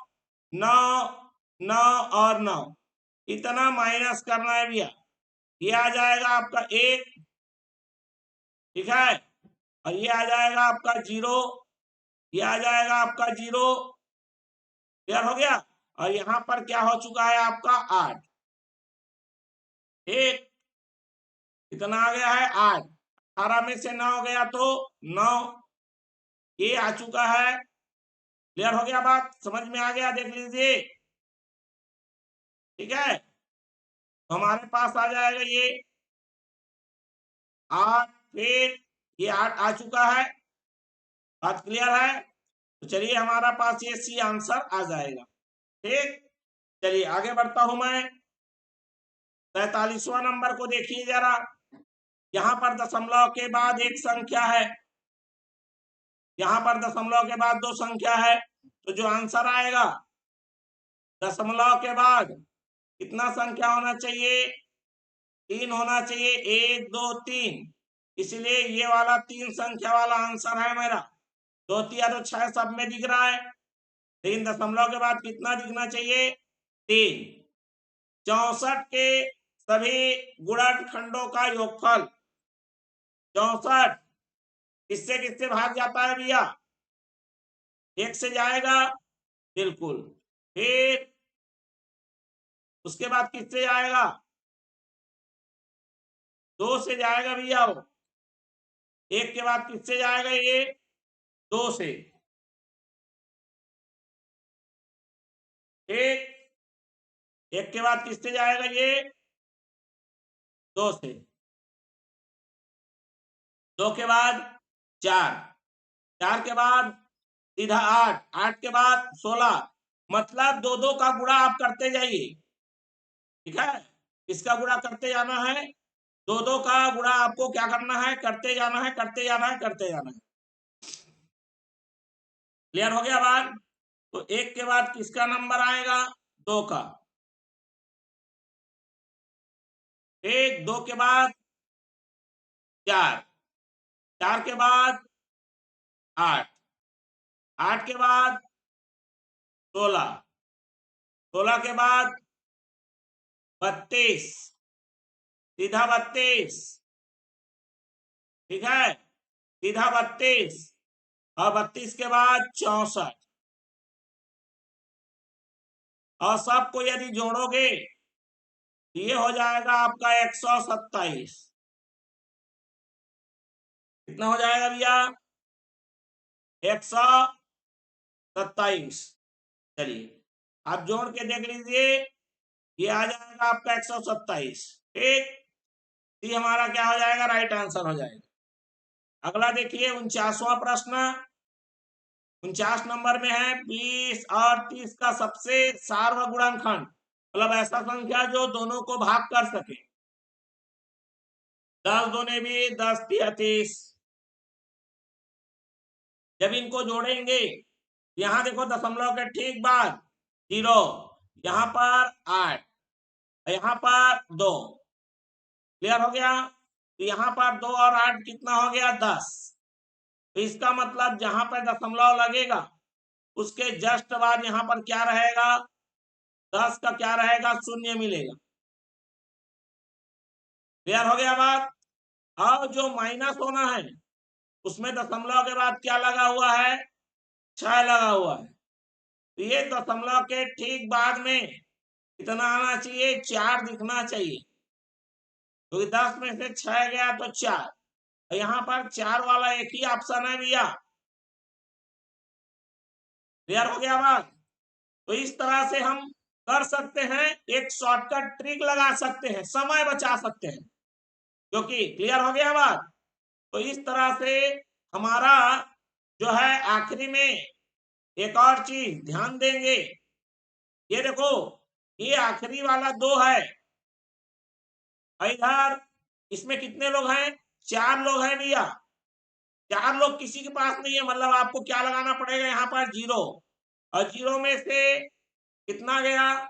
9, 9 और 9, इतना माइनस करना है भैया। ये आ जाएगा आपका 1, ठीक है, और ये आ जाएगा आपका 0, ये आ जाएगा आपका 0। क्लियर हो गया? और यहां पर क्या हो चुका है आपका 8, ठीक। कितना आ गया है, 8। 18 में से 9 गया तो 9, ये आ चुका है। क्लियर हो गया बात? समझ में आ गया? देख लीजिए, ठीक है। तो हमारे पास आ जाएगा ये 8, फिर ये 8 आ चुका है। बात क्लियर है? तो चलिए हमारा पास ये सी आंसर आ जाएगा, ठीक। चलिए आगे बढ़ता हूं मैं। 43वां नंबर को देखिए जरा, यहां पर दशमलव के बाद एक संख्या है, यहां पर दशमलव के बाद 2 संख्या है, तो जो आंसर आएगा दशमलव के बाद कितना संख्या होना चाहिए, 3 होना चाहिए, 1 2 3, इसलिए ये वाला 3 संख्या वाला आंसर है मेरा। 2 3 तो 6 सब में दिख रहा है, 3 दशमलव के बाद कितना दिखना चाहिए, 3। 64 के सभी गुणनखंडों का योगफल, 64 किससे किससे भाग जाता है भैया, 1 से जाएगा, बिल्कुल। फिर उसके बाद किससे जाएगा, 2 से जाएगा भैया वो। 1 के बाद किससे जाएगा ये, 2 से, ठीक। 1 के बाद किससे जाएगा ये, 2 से। 2 के बाद 4, 4 के बाद सीधा 8, 8 के बाद 16, मतलब 2 2 का गुणा आप करते जाइए, ठीक है। इसका गुणा करते जाना है, 2 2 का गुणा आपको क्या करना है, करते जाना है, करते जाना है, करते जाना है। क्लियर हो गया बात? तो 1 के बाद किसका नंबर आएगा, 2 का, ठीक। 2 के बाद 4, 4 के बाद 8, 8 के बाद 16, 16 के बाद 32, सीधा 32, ठीक है। सीधा 32 और 32 के बाद 64 और सबको यदि जोड़ोगे ये हो जाएगा आपका 127। कितना हो जाएगा भैया? 127। चलिए आप जोड़ के देख लीजिए, ये आ जाएगा आपका 127। ठीक, ये हमारा क्या हो जाएगा? राइट आंसर हो जाएगा। अगला देखिए 49वां प्रश्न। 49 नंबर में है 20 और 30 का सबसे सार्वत्रिक गुणनखंड, मतलब ऐसा संख्या जो दोनों को भाग कर सके। 10 दूने भी 10 तिया 30। जब इनको जोड़ेंगे यहाँ देखो दशमलव के ठीक बाद 0, यहाँ पर 8, यहाँ पर 2। क्लियर हो गया? तो यहाँ पर 2 और 8 कितना हो गया? 10। तो इसका मतलब जहां पर दशमलव लगेगा उसके जस्ट बाद यहाँ पर क्या रहेगा? 10 का क्या रहेगा? शून्य मिलेगा। क्लियर हो गया बात? अब जो माइनस होना है उसमें दशमलव के बाद क्या लगा हुआ है? 6 लगा हुआ है। तो ये दशमलव के ठीक बाद में कितना आना चाहिए? 4 दिखना चाहिए, क्योंकि 10 में से 6 गया तो 4। यहाँ पर 4 वाला एक ही ऑप्शन है भैया। क्लियर हो गया बात? तो इस तरह से हम कर सकते हैं, एक शॉर्टकट ट्रिक लगा सकते हैं, समय बचा सकते हैं। क्योंकि क्लियर हो गया बात? तो इस तरह से हमारा जो है आखिरी में एक और चीज ध्यान देंगे, ये देखो ये आखिरी वाला 2 है, इधर इसमें कितने लोग हैं? 4 लोग हैं भैया। 4 लोग किसी के पास नहीं है, मतलब आपको क्या लगाना पड़ेगा? यहाँ पर 0, और 0 में से कितना गया?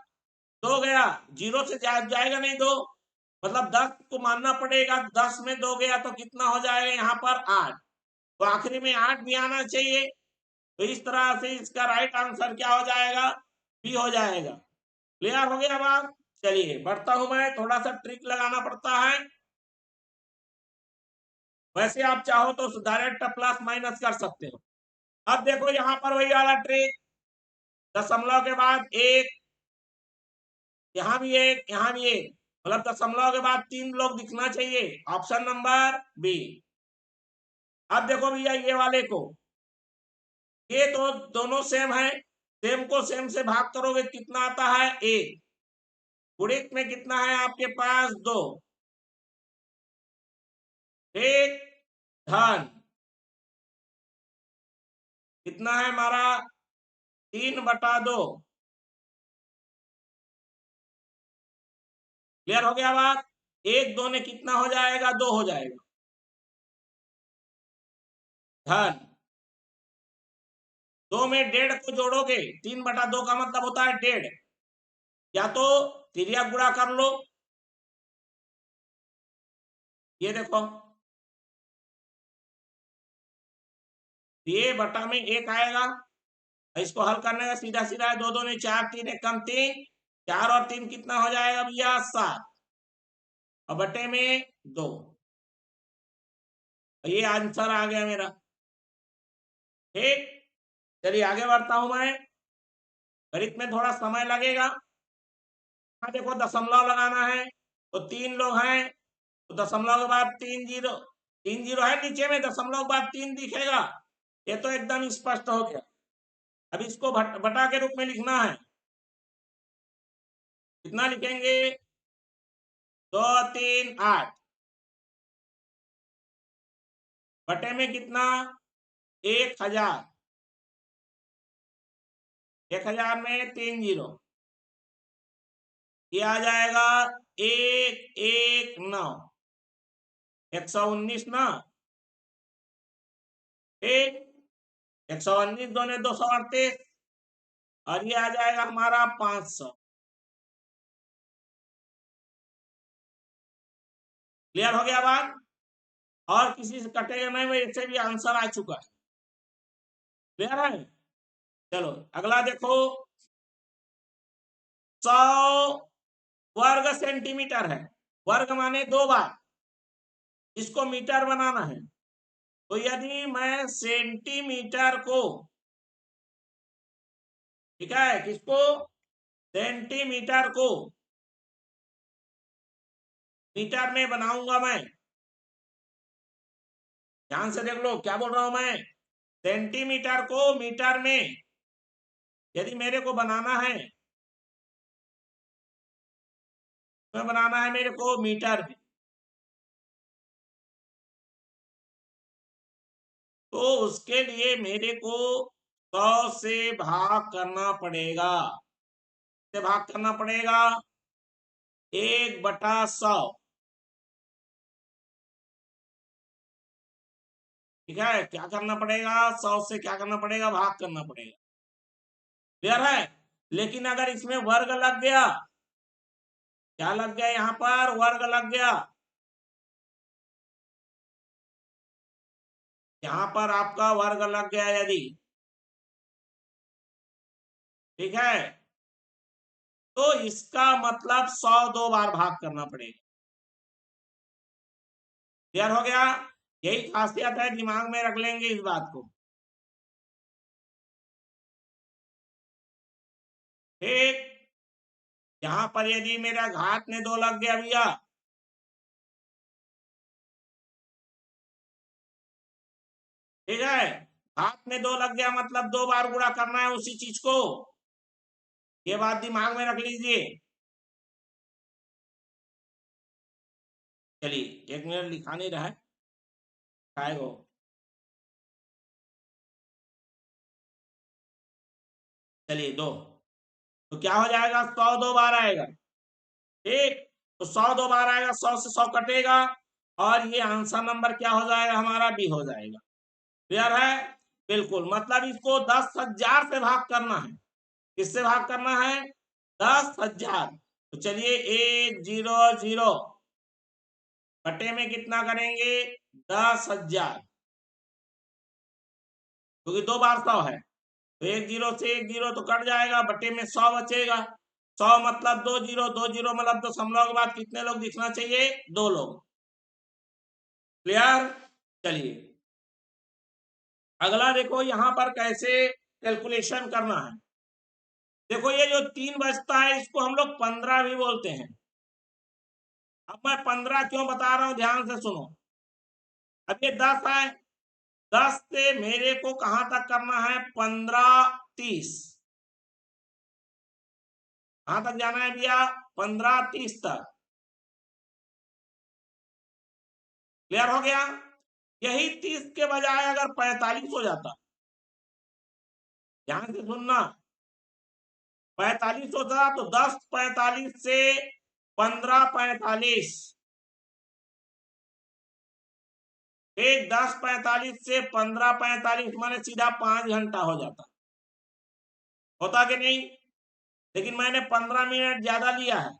2 गया। 0 से जाएगा नहीं 2, मतलब 10 को मानना पड़ेगा। 10 में 2 गया तो कितना हो जाएगा? यहाँ पर 8। तो आखिरी में 8 भी आना चाहिए। तो इस तरह से इसका राइट आंसर क्या हो जाएगा? बी हो जाएगा। क्लियर हो गया बात? चलिए बढ़ता हूं मैं, थोड़ा सा ट्रिक लगाना पड़ता है। वैसे आप चाहो तो डायरेक्ट प्लस माइनस कर सकते हो। अब देखो यहाँ पर वही वाला ट्रिक, दशमलव के बाद 1, यहाँ भी 1, यहाँ भी 1, मतलब दशमलव के बाद 3 लोग दिखना चाहिए। Option number B. अब देखो भैया ये वाले को, ये तो दोनों सेम है, सेम को सेम से भाग करोगे कितना आता है? 1। गुणित में कितना है आपके पास? 2। ठीक, धन कितना है हमारा? 3/2। क्लियर हो गया बात? 1 2 ने कितना हो जाएगा? 2 हो जाएगा। धन 2 में 1.5 को जोड़ोगे, 3/2 का मतलब होता है 1.5, या तो तिर्यक गुणा कर लो। ये देखो ये बटा में 1 आएगा, इसको हल करने का सीधा सीधा है, 2 2 ने 4, 3 1 कम 3, 4 और 3 कितना हो जाएगा भैया? 7, और बटे में 2। ये आंसर आ गया मेरा। ठीक, चलिए आगे बढ़ता हूं मैं। गणित में थोड़ा समय लगेगा। हाँ देखो दशमलव लगाना है, तो 3 लोग हैं, तो दशमलव के बाद 3 जीरो, 3 जीरो है नीचे में, दशमलव के बाद 3 दिखेगा। ये तो एकदम स्पष्ट हो गया। अब इसको बटा के रूप में लिखना है। कितना लिखेंगे? 2 3 8, बटे में कितना? 1000। 1000 में 3 जीरो, ये आ जाएगा 119, 119 ना। ठीक, 119 2 ने 238, और ये आ जाएगा हमारा 500। क्लियर हो गया बात? और किसी से कटेगा नहीं, वैसे भी आंसर आ चुका है। क्लियर है? चलो अगला देखो, 100 वर्ग सेंटीमीटर है। वर्ग माने 2 बार, इसको मीटर बनाना है। तो यदि मैं सेंटीमीटर को, ठीक है, किसको, सेंटीमीटर को मीटर में बनाऊंगा मैं, ध्यान से देख लो क्या बोल रहा हूं मैं, सेंटीमीटर को मीटर में यदि मेरे को बनाना है, तो बनाना है मेरे को मीटर में, तो उसके लिए मेरे को 100 से भाग करना पड़ेगा, से भाग करना पड़ेगा 1/100, ठीक है, क्या करना पड़ेगा, 100 से क्या करना पड़ेगा, भाग करना पड़ेगा, क्लियर है। लेकिन अगर इसमें वर्ग लग गया, क्या लग गया, यहां पर वर्ग लग गया, यहां पर आपका वर्ग लग गया यदि, ठीक है, तो इसका मतलब 100 2 बार भाग करना पड़ेगा, क्लियर हो गया। यही खासियत है, दिमाग में रख लेंगे इस बात को, ठीक। यहां पर यदि मेरा घात में 2 लग गया भैया, ठीक है, घात में 2 लग गया मतलब 2 बार गुणा करना है उसी चीज को, ये बात दिमाग में रख लीजिए। चलिए 1 मिनट लिखा नहीं रहा है, काय वो, चलिए 2, तो क्या हो जाएगा, 100 2 बार आएगा, ठीक, तो 100 2 बार आएगा, 100 से 100 कटेगा, और ये आंसर नंबर क्या हो जाएगा हमारा, बी हो जाएगा, क्लियर है। बिल्कुल, मतलब इसको 10,000 से भाग करना है, किससे भाग करना है, 10,000, तो चलिए 100 बटे में कितना करेंगे, 10,000, क्योंकि 2 बार 100 है, तो 1 0 से 1 0 तो कट जाएगा, बटे में 100 बचेगा, 100 मतलब 2 0, 2 0 मतलब दशमलव के बाद कितने लोग दिखना चाहिए, 2 लोग, क्लियर। चलिए अगला देखो यहां पर कैसे कैलकुलेशन करना है, देखो ये जो 3 बचता है इसको हम लोग 15 भी बोलते हैं, अब मैं 15 क्यों बता रहा हूं, ध्यान से सुनो, अब ये 10 है, 10 से मेरे को कहां तक करना है, 15 30, कहां तक जाना है भैया, 15 30 तक, क्लियर हो गया। यही 30 के बजाय अगर 45 हो जाता, ध्यान से सुनना, 45 होता तो 10 45 से 15 45, एक 10 45 से 15 45 माने सीधा 5 घंटा हो जाता, होता कि नहीं, लेकिन मैंने 15 मिनट ज्यादा लिया है,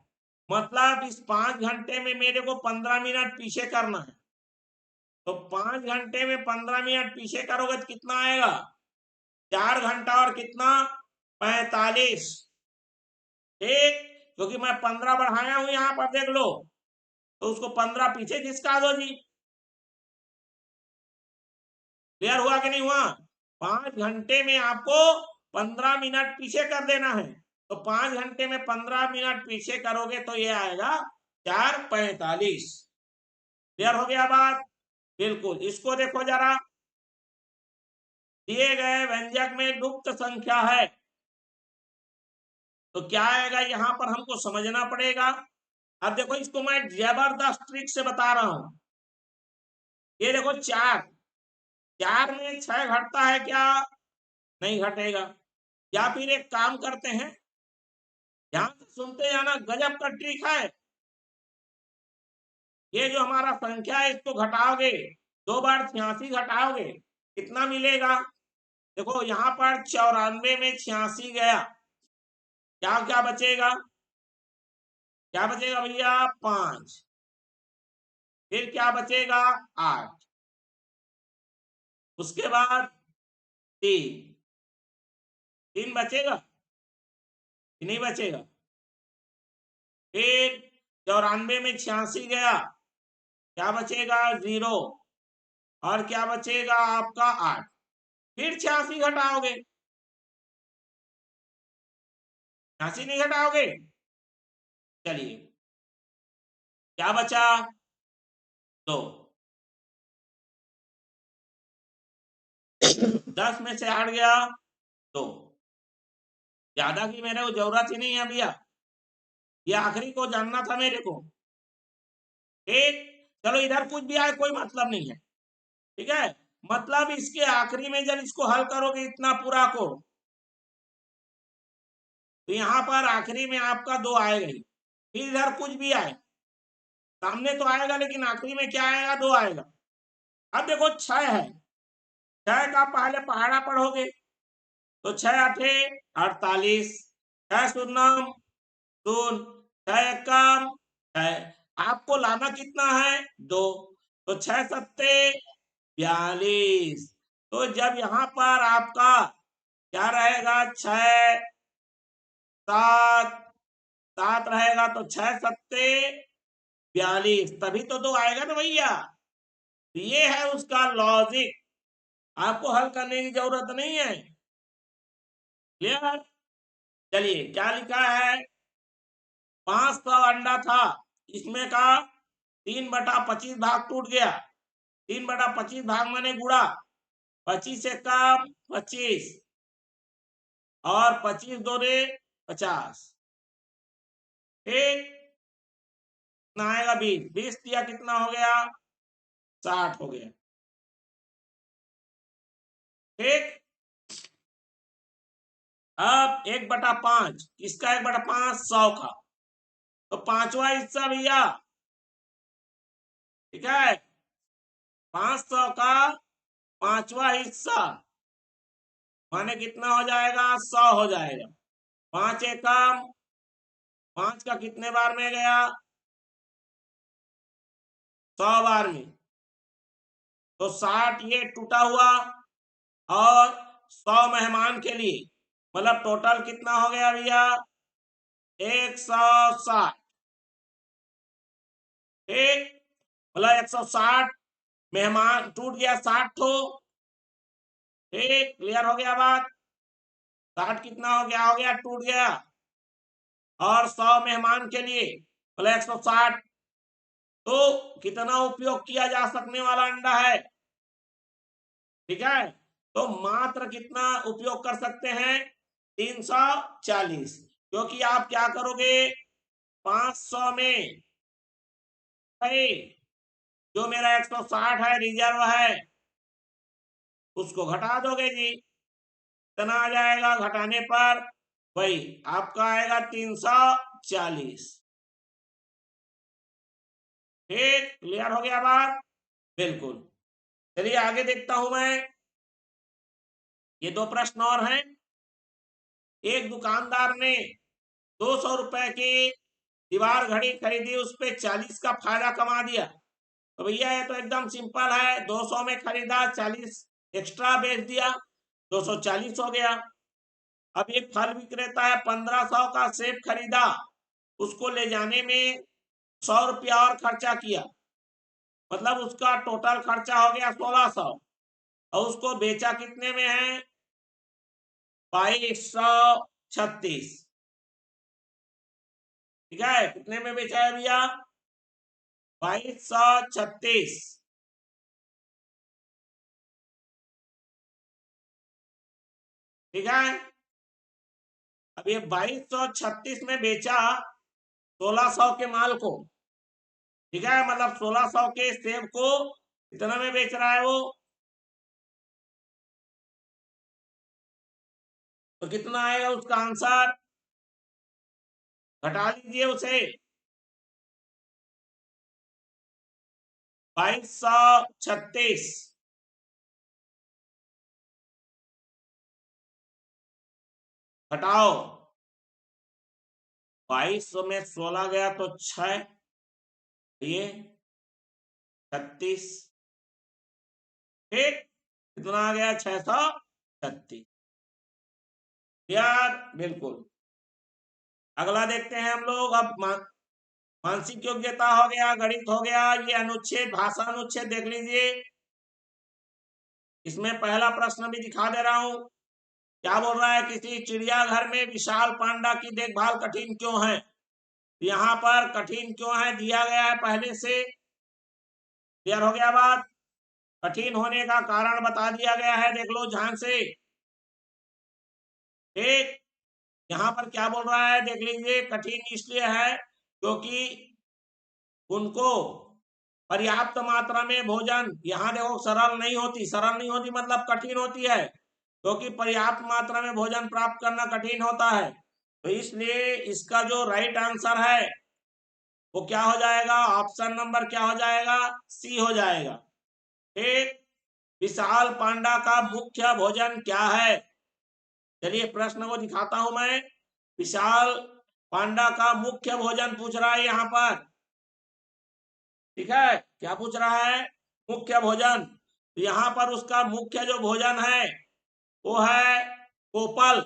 मतलब इस 5 घंटे में मेरे को 15 मिनट पीछे करना है, तो 5 घंटे में 15 मिनट पीछे करोगे तो कितना आएगा, 4 घंटा और कितना, 45, ठीक, क्योंकि मैं 15 बढ़ाया हूं यहां पर देख लो, तो उसको 15 पीछे खिसका दो जी, क्लियर हुआ कि नहीं हुआ, 5 घंटे में आपको 15 मिनट पीछे कर देना है, तो 5 घंटे में 15 मिनट पीछे करोगे तो ये आएगा 4:45, क्लियर हो गया बात। बिल्कुल, इसको देखो जरा, दिए गए व्यंजक में गुप्त संख्या है, तो क्या आएगा यहां पर हमको समझना पड़ेगा। अब देखो इसको मैं जबरदस्त ट्रिक से बता रहा हूं, ये देखो 4, 4 में 6 घटता है क्या, नहीं घटेगा, या फिर एक काम करते हैं, ध्यान से सुनते जाना, गजब का ट्रिक है, ये जो हमारा संख्या है इसको घटाओगे, 2 बार 86 घटाओगे कितना मिलेगा, देखो यहां पर 94 में 86 गया, क्या क्या बचेगा, क्या बचेगा भैया, 5, फिर क्या बचेगा, 8, उसके बाद 3, 3 बचेगा कि नहीं बचेगा, फिर 94 में 86 गया, क्या बचेगा, 0, और क्या बचेगा आपका 8। फिर 86 घटाओगे, 86 नहीं घटाओगे, चलिए क्या बचा 2। 10 में से हट गया 2, ज्यादा की मेरे को जरूरत ही नहीं है भैया, ये आखिरी को जानना था मेरे को। ठीक, चलो इधर कुछ भी आए कोई मतलब नहीं है, ठीक है। मतलब इसके आखिरी में जब इसको हल करोगे इतना पूरा को, तो यहाँ पर आखिरी में आपका 2 आएगा ही। फिर इधर कुछ भी आए सामने तो आएगा, लेकिन आखिरी में क्या आएगा 2 आएगा। अब देखो 6 है, 6 का पहले पहाड़ा पढ़ोगे तो 6 8 48, 6 शून्यम शून्य, 6 एकम 6, आपको लाना कितना है 2, तो 6 सत्ते 42। तो जब यहाँ पर आपका क्या रहेगा 6 7 7 रहेगा, तो 6 सत्ते 42, तभी तो 2 आएगा ना भैया। ये है उसका लॉजिक, आपको हल करने की जरूरत नहीं है। क्लियर, चलिए क्या लिखा है 500 अंडा था, इसमें का 3/25 भाग टूट गया, 3/25 भाग मैंने गुड़ा, 25 से कम 25 और 25 2 50, ठीक, कितना आएगा 20, 20 दिया कितना हो गया 60 हो गया, ठीक। अब 1/5 किसका 1/5 100 का, तो 5वां हिस्सा भैया, ठीक है, 500 का 5वां हिस्सा माने कितना हो जाएगा 100 हो जाएगा। 5 एकम 5 का कितने बार में गया 100 बार में, तो 60 ये टूटा हुआ और 100 मेहमान के लिए, मतलब टोटल कितना हो गया भैया 160, ठीक, मतलब 160 मेहमान टूट गया 60 तो, ठीक, क्लियर हो गया बात। 60 कितना हो गया टूट गया, और 100 मेहमान के लिए मतलब 160, तो कितना उपयोग किया जा सकने वाला अंडा है, ठीक है। तो मात्र कितना उपयोग कर सकते हैं 340, क्योंकि आप क्या करोगे 500 में भाई जो मेरा 160 है रिजर्व है उसको घटा दोगे जी, कितना आ जाएगा घटाने पर वही आपका आएगा 340, ठीक, क्लियर हो गया बात, बिल्कुल। चलिए आगे देखता हूं मैं, ये 2 प्रश्न और हैं। एक दुकानदार ने 200 रुपए की दीवार घड़ी खरीदी, उस पे 40 का फायदा कमा दिया। तो भैया ये तो एकदम सिंपल है, 200 में खरीदा 40 एक्स्ट्रा बेच दिया, 240 हो गया। अब एक फल विक्रेता है 1500 का सेब खरीदा, उसको ले जाने में 100 रुपया और खर्चा किया, मतलब उसका टोटल खर्चा हो गया 1600, और उसको बेचा कितने में है 2236, ठीक है, कितने में बेचा है भैया 2236, ठीक है। अब ये 2236 में बेचा 1600 के माल को, ठीक है, मतलब 1600 के सेब को कितना में बेच रहा है वो, तो कितना आएगा उसका आंसर, घटा लीजिए उसे 2236, घटाओ 2200 में 16 गया तो 6, ये 36, ठीक, कितना आ गया 636, यार बिल्कुल। अगला देखते हैं हम लोग, अब मानसिक योग्यता हो गया, गणित हो गया, ये अनुच्छेद भाषा अनुच्छेद देख लीजिए। इसमें पहला प्रश्न भी दिखा दे रहा हूं। क्या बोल रहा है, किसी चिड़ियाघर में विशाल पांडा की देखभाल कठिन क्यों है। यहाँ पर कठिन क्यों है दिया गया है पहले से। क्लियर हो गया बात। कठिन होने का कारण बता दिया गया है, देख लो ध्यान से। ठीक, यहाँ पर क्या बोल रहा है देख लीजिए। कठिन इसलिए है क्योंकि उनको पर्याप्त मात्रा में भोजन, यहाँ देखो सरल नहीं होती, सरल नहीं होती मतलब कठिन होती है, क्योंकि पर्याप्त मात्रा में भोजन प्राप्त करना कठिन होता है। तो इसलिए इसका जो राइट आंसर है वो क्या हो जाएगा, ऑप्शन नंबर क्या हो जाएगा, सी हो जाएगा। ठीक, विशाल पांडा का मुख्य भोजन क्या है। चलिए प्रश्न को दिखाता हूं मैं। विशाल पांडा का मुख्य भोजन पूछ रहा है यहाँ पर। ठीक है, क्या पूछ रहा है, मुख्य भोजन। तो यहाँ पर उसका मुख्य जो भोजन है वो है कोपल।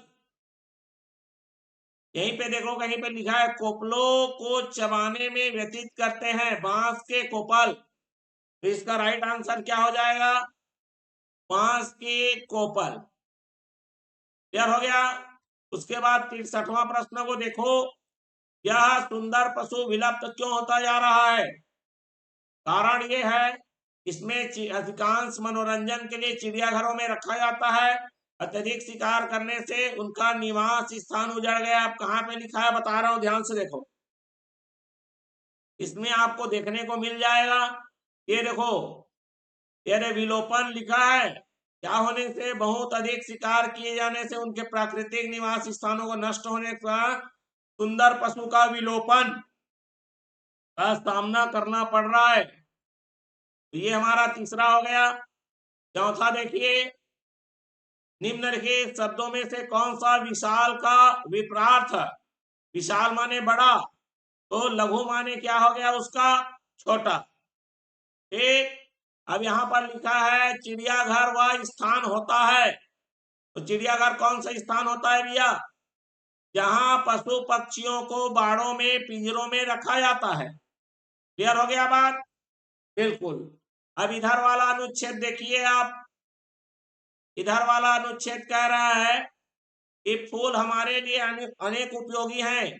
यहीं पे देखो कहीं पे लिखा है कोपलों को चबाने में व्यतीत करते हैं बांस के कोपल। तो इसका राइट आंसर क्या हो जाएगा, बांस के कोपल। क्लियर हो गया। उसके बाद 63वां प्रश्न को देखो। यह सुंदर पशु विलुप्त क्यों होता जा रहा है। कारण ये है, इसमें अधिकांश मनोरंजन के लिए चिड़ियाघरों में रखा जाता है। अत्यधिक शिकार करने से उनका निवास स्थान उजड़ गया। अब कहाँ पे लिखा है बता रहा हूं, ध्यान से देखो। इसमें आपको देखने को मिल जाएगा, ये देखो, ये विलोपन लिखा है। क्या होने से, बहुत अधिक शिकार किए जाने से उनके प्राकृतिक निवास स्थानों को नष्ट होने का सुंदर पशु का विलोपन का सामना करना पड़ रहा है। तो ये हमारा तीसरा हो गया। चौथा देखिए, निम्नलिखित शब्दों में से कौन सा विशाल का विपरार्थ है। विशाल माने बड़ा, तो लघु माने क्या हो गया उसका, छोटा। ठीक, अब यहाँ पर लिखा है चिड़ियाघर वह स्थान होता है। तो चिड़ियाघर कौन सा स्थान होता है भैया, जहां पशु पक्षियों को बाड़ों में पिंजरों में रखा जाता है। क्लियर हो गया बात, बिल्कुल। अब इधर वाला अनुच्छेद देखिए आप। इधर वाला अनुच्छेद कह रहा है कि फूल हमारे लिए अनेक उपयोगी हैं।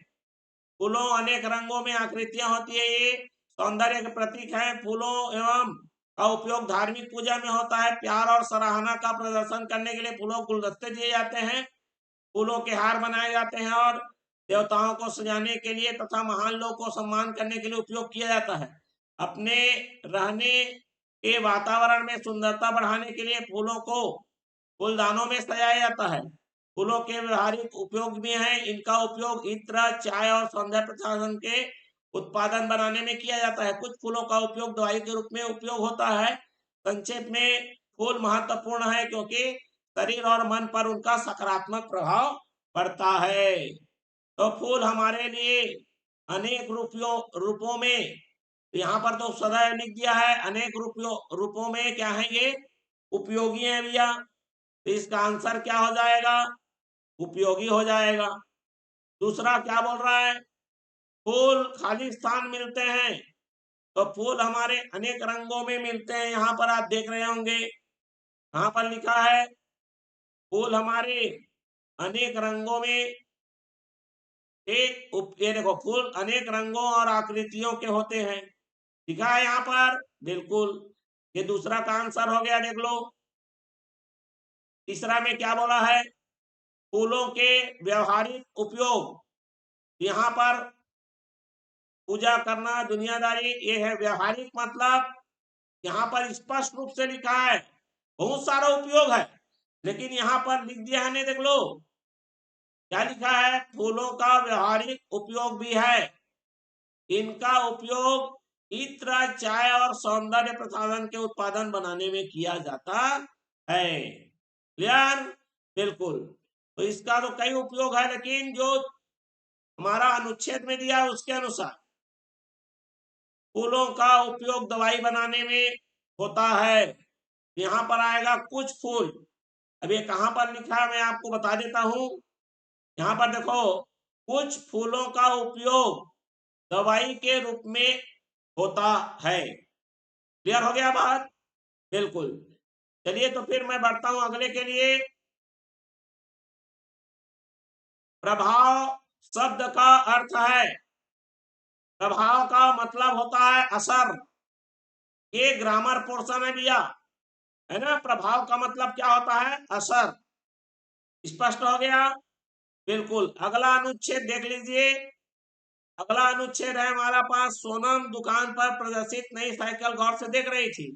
फूलों अनेक रंगों में आकृतियां होती है, ये सौंदर्य के प्रतीक है। फूलों एवं का उपयोग धार्मिक पूजा में होता है। प्यार और सराहना का प्रदर्शन करने के लिए फूलों गुलदस्ते दिए जाते हैं। फूलों के हार बनाए जाते हैं और देवताओं को सजाने के लिए तथा महान लोगों को सम्मान करने के लिए उपयोग किया जाता है। अपने रहने के वातावरण में सुंदरता बढ़ाने के लिए फूलों को फूलदानों में सजाया जाता है। फूलों के व्यवहारिक उपयोग भी हैं। इनका उपयोग इत्र, चाय और सौंदर्य प्रसाधन के उत्पादन बनाने में किया जाता है। कुछ फूलों का उपयोग दवाई के रूप में उपयोग होता है। संक्षेप में, फूल महत्वपूर्ण है क्योंकि शरीर और मन पर उनका सकारात्मक प्रभाव पड़ता है। तो फूल हमारे लिए अनेक रूपों में, यहाँ पर तो सदैव लिख दिया है, अनेक रूपों में क्या है ये, उपयोगी है भैया। तो इसका आंसर क्या हो जाएगा, उपयोगी हो जाएगा। दूसरा क्या बोल रहा है, फूल खाली स्थान मिलते हैं। तो फूल हमारे अनेक रंगों में मिलते हैं। यहाँ पर आप देख रहे होंगे, यहाँ पर लिखा है फूल हमारे अनेक रंगों में, ये देखो, फूल अनेक रंगों और आकृतियों के होते हैं, लिखा है यहाँ पर, बिल्कुल। ये दूसरा का आंसर हो गया, देख लो। तीसरा में क्या बोला है, फूलों के व्यवहारिक उपयोग। यहाँ पर पूजा करना, दुनियादारी, ये है व्यवहारिक मतलब। यहाँ पर स्पष्ट रूप से लिखा है, बहुत सारा उपयोग है, लेकिन यहाँ पर लिख दिया है ने, देख लो क्या लिखा है, फूलों का व्यवहारिक उपयोग भी है। इनका उपयोग इत्र, चाय और सौंदर्य प्रसाधन के उत्पादन बनाने में किया जाता है। क्लियर, बिल्कुल। तो इसका तो कई उपयोग है, लेकिन जो हमारा अनुच्छेद में दिया है उसके अनुसार फूलों का उपयोग दवाई बनाने में होता है। यहाँ पर आएगा कुछ फूल। अब ये कहाँ पर लिखा है मैं आपको बता देता हूँ। यहाँ पर देखो, कुछ फूलों का उपयोग दवाई के रूप में होता है। क्लियर हो गया बात, बिल्कुल। चलिए तो फिर मैं बढ़ता हूं अगले के लिए। प्रभाव शब्द का अर्थ है, प्रभाव का मतलब होता है असर। ये ग्रामर पोर्शन है भैया, है ना। प्रभाव का मतलब क्या होता है? असर। स्पष्ट हो गया? बिल्कुल। अगला अनुच्छेद देख लीजिए। अगला अनुच्छेद है हमारा पास, सोनम दुकान पर प्रदर्शित नई साइकिल गौर से देख रही थी।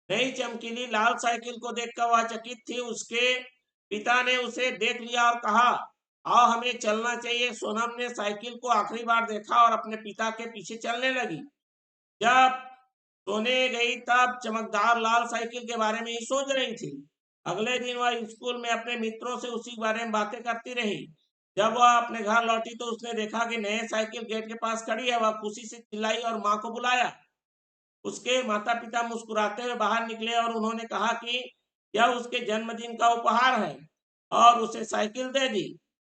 नई चमकीली लाल साइकिल को देखकर वह चकित थी। उसके पिता ने उसे देख लिया और कहा, आओ हमें चलना चाहिए। सोनम ने साइकिल को आखिरी बार देखा और अपने पिता के पीछे चलने लगी। जब सोने गई तब चमकदार लाल साइकिल के बारे में ही सोच रही थी। अगले दिन वह स्कूल में अपने मित्रों से उसी बारे में बातें करती रही। जब वह अपने घर लौटी तो उसने देखा कि नए साइकिल गेट के पास खड़ी है। वह खुशी से चिल्लाई और माँ को बुलाया। उसके माता पिता मुस्कुराते हुए बाहर निकले और उन्होंने कहा कि यह उसके जन्मदिन का उपहार है और उसे साइकिल दे दी।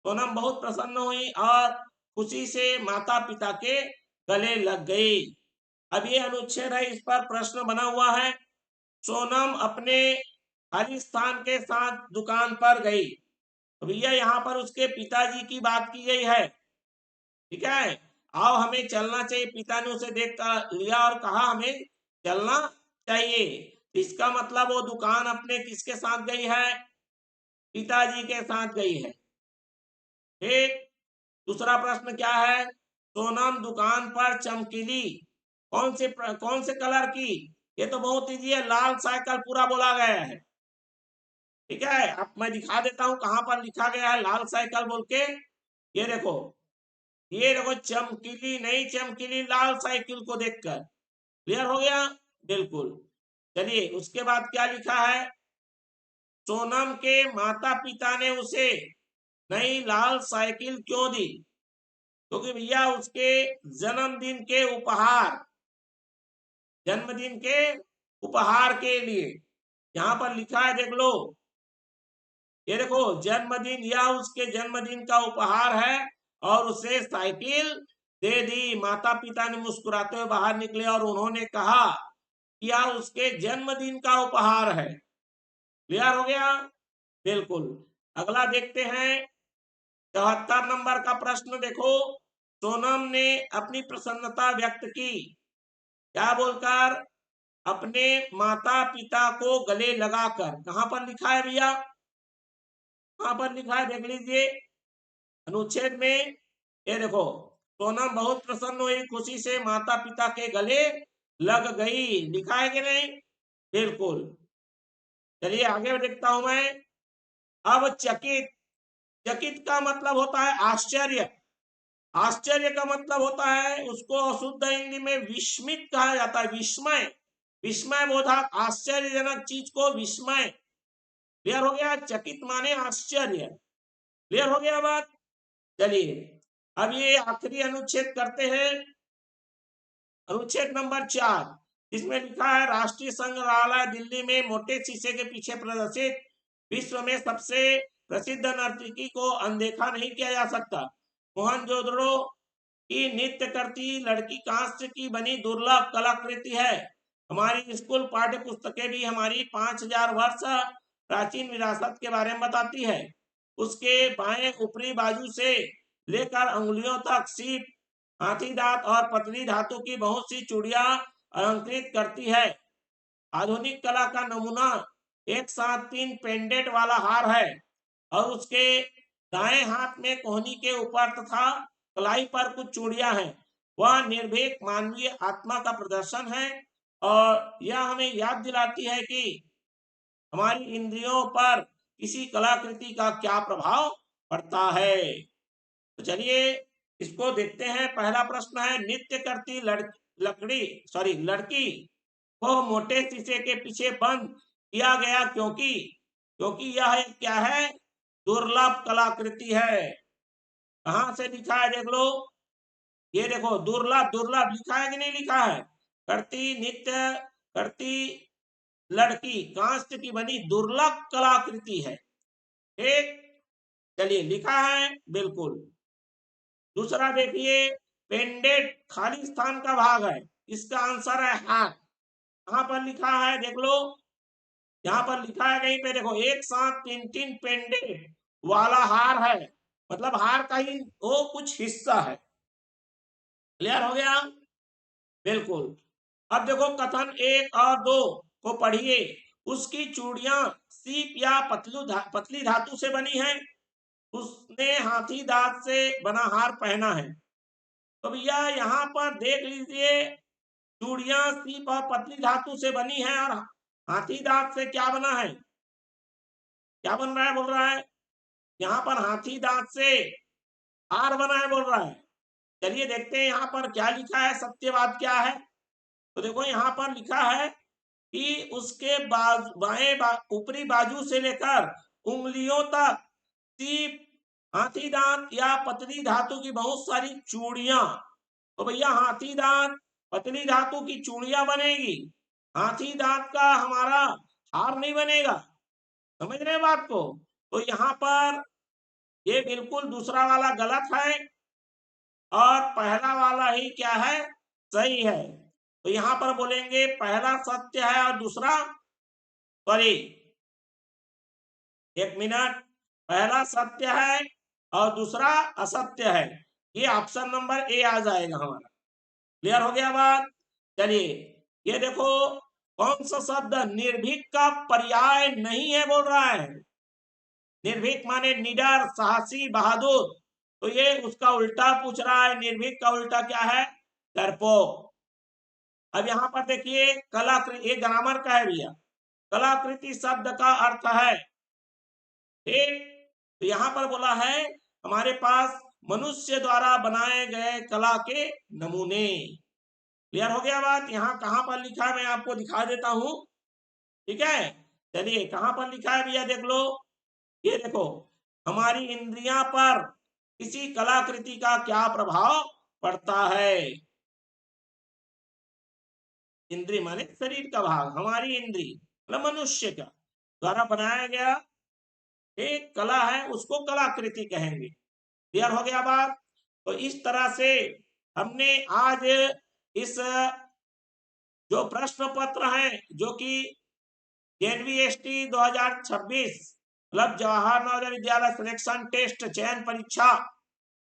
सोनम बहुत प्रसन्न हुई और खुशी से माता पिता के गले लग गई। अब ये अनुच्छेद है, इस पर प्रश्न बना हुआ है। सोनम अपने खाली स्थान के साथ दुकान पर गई। तो भैया यहाँ पर उसके पिताजी की बात की गई है, ठीक है। आओ हमें चलना चाहिए। पिता ने उसे देख कर लिया और कहा हमें चलना चाहिए। इसका मतलब वो दुकान अपने किसके साथ गई है? पिताजी के साथ गई है। ठीक। दूसरा प्रश्न क्या है? सोनम दुकान पर चमकीली कौन से कलर की? ये तो बहुत इजी है, लाल साइकिल पूरा बोला गया है। ठीक है, अब मैं दिखा देता हूं कहां पर लिखा गया है लाल साइकिल बोल के। ये देखो, ये देखो, चमकीली नई चमकीली लाल साइकिल को देखकर। क्लियर हो गया? बिल्कुल। चलिए उसके बाद क्या लिखा है? सोनम के माता पिता ने उसे नई लाल साइकिल क्यों दी? क्योंकि भैया उसके जन्मदिन के उपहार, जन्मदिन के उपहार के लिए। यहां पर लिखा है, देख लो। ये देखो, जन्मदिन, यह उसके जन्मदिन का उपहार है और उसे साइकिल दे दी। माता पिता ने मुस्कुराते हुए बाहर निकले और उन्होंने कहा कि यह उसके जन्मदिन का उपहार है। क्लियर हो गया? बिल्कुल। अगला देखते हैं, 74 नंबर का प्रश्न देखो। सोनम ने अपनी प्रसन्नता व्यक्त की, क्या बोलकर? अपने माता पिता को गले लगाकर। कहां पर लिखा है भैया? कहां पर लिखा है देख लीजिए अनुच्छेद में। ये देखो, सोनम बहुत प्रसन्न हुई, खुशी से माता पिता के गले लग गई। लिखा है कि नहीं? बिल्कुल। चलिए आगे देखता हूं मैं। अब चकित, चकित का मतलब होता है आश्चर्य। आश्चर्य का मतलब होता है, उसको शुद्ध हिंदी में विस्मित कहा जाता है। विस्मय, विस्मय बोधक आश्चर्यजनक चीज को विस्मय। क्लियर हो गया? चकित माने आश्चर्य। क्लियर हो गया बात? चलिए अब ये आखिरी अनुच्छेद करते हैं, अनुच्छेद नंबर 4। इसमें लिखा है, राष्ट्रीय संग्रहालय दिल्ली में मोटे शीशे के पीछे प्रदर्शित विश्व में सबसे प्रसिद्ध नर्तकी को अनदेखा नहीं किया जा सकता। मोहनजोदड़ो की नृत्य करती लड़की कांस्य की बनी दुर्लभ कलाकृति है। हमारी स्कूल पाठ्य पुस्तकें भी हमारी 5000 वर्ष प्राचीन विरासत के बारे में बताती है। उसके बाएं ऊपरी बाजू से लेकर अंगुलियों तक सीप, हाथी दांत और पतली धातु की बहुत सी चूड़ियां अलंकृत करती है। आधुनिक कला का नमूना एक साथ 3 पेंडेंट वाला हार है और उसके दाएं हाथ में कोहनी के ऊपर तथा कलाई पर कुछ चूड़ियां हैं। वह निर्भीक मानवीय आत्मा का प्रदर्शन है और यह हमें याद दिलाती है कि हमारी इंद्रियों पर किसी कलाकृति का क्या प्रभाव पड़ता है। तो चलिए इसको देखते हैं। पहला प्रश्न है, नृत्य करती लड़की को मोटे शीशे के पीछे बंद किया गया क्योंकि? क्योंकि यह एक क्या है? दुर्लभ कलाकृति है। कहां से लिखा है देख लो। ये देखो, दुर्लभ, दुर्लभ लिखा है कि नहीं लिखा है? करती नृत्य करती लड़की कांस्य की बनी दुर्लभ कलाकृति है। ठीक। चलिए लिखा है, बिल्कुल। दूसरा देखिए, पेंडेंट खाली स्थान का भाग है, इसका आंसर है हाथ। कहां पर लिखा है देख लो। यहाँ पर लिखा है कहीं पे, देखो एक साथ 3-3 पेंडे वाला हार है, मतलब हार का ही वो कुछ हिस्सा है। क्लियर हो गया? बिल्कुल। अब देखो कथन 1 और 2 को पढ़िए। उसकी चूड़ियां सीप या पतली धातु से बनी है, उसने हाथी दांत से बना हार पहना है। तो भैया यहाँ पर देख लीजिए, चूड़ियां सीप और पतली धातु से बनी है और हाथी दांत से क्या बना है, क्या बन रहा है, बोल रहा है यहाँ पर हाथी दांत से हार बना है, बोल रहा है। चलिए देखते हैं यहाँ पर क्या लिखा है, सत्य बात क्या है। तो देखो यहाँ पर लिखा है कि उसके ऊपरी बाजू से लेकर उंगलियों तक सीप, हाथी दांत या पतली धातु की बहुत सारी चूड़ियां। तो भैया हाथी दांत, पतली धातु की चूड़ियां बनेगी, हाथी दांत का हमारा हार नहीं बनेगा। समझ रहे बात को? तो यहाँ पर ये बिल्कुल दूसरा वाला गलत है और पहला वाला ही क्या है, सही है। तो यहाँ पर बोलेंगे पहला सत्य है और दूसरा, सॉरी एक मिनट, पहला सत्य है और दूसरा असत्य है। ये ऑप्शन नंबर ए आ जाएगा हमारा। क्लियर हो गया बात? चलिए ये देखो, कौन सा शब्द निर्भीक का पर्याय नहीं है, बोल रहा है। निर्भीक माने निडर, साहसी, बहादुर। तो ये उसका उल्टा पूछ रहा है। निर्भीक का उल्टा क्या है, डरपोक। अब यहाँ पर देखिए कलाकृति, ये ग्रामर का है भैया। कलाकृति शब्द का अर्थ है, ठीक, तो यहाँ पर बोला है हमारे पास मनुष्य द्वारा बनाए गए कला के नमूने। क्लियर हो गया बात? यहाँ कहाँ पर लिखा है मैं आपको दिखा देता हूँ, ठीक है। चलिए कहाँ पर लिखा है भैया, देख लो। ये देखो, हमारी इंद्रियां पर किसी कलाकृति का क्या प्रभाव पड़ता है। इंद्रिय माने शरीर का भाग, हमारी इंद्रिय मतलब मनुष्य का द्वारा बनाया गया एक कला है, उसको कलाकृति कहेंगे। क्लियर हो गया बात? तो इस तरह से हमने आज इस जो प्रश्न पत्र है, जो कि NVST 2026 मतलब जवाहर नवोदय विद्यालय सिलेक्शन टेस्ट चयन परीक्षा,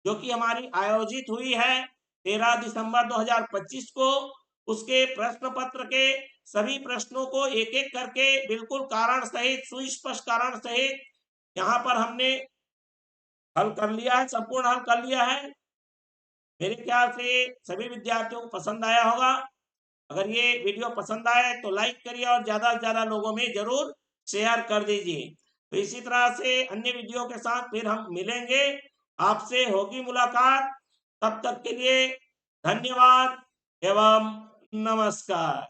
जो कि हमारी आयोजित हुई है 13 दिसंबर 2025 को, उसके प्रश्न पत्र के सभी प्रश्नों को एक एक करके बिल्कुल कारण सहित, सुस्पष्ट कारण सहित यहाँ पर हमने हल कर लिया है, संपूर्ण हल कर लिया है। मेरे ख्याल से सभी विद्यार्थियों को पसंद आया होगा। अगर ये वीडियो पसंद आए तो लाइक करिए और ज्यादा से ज्यादा लोगों में जरूर शेयर कर दीजिए। तो इसी तरह से अन्य वीडियो के साथ फिर हम मिलेंगे, आपसे होगी मुलाकात। तब तक के लिए धन्यवाद एवं नमस्कार।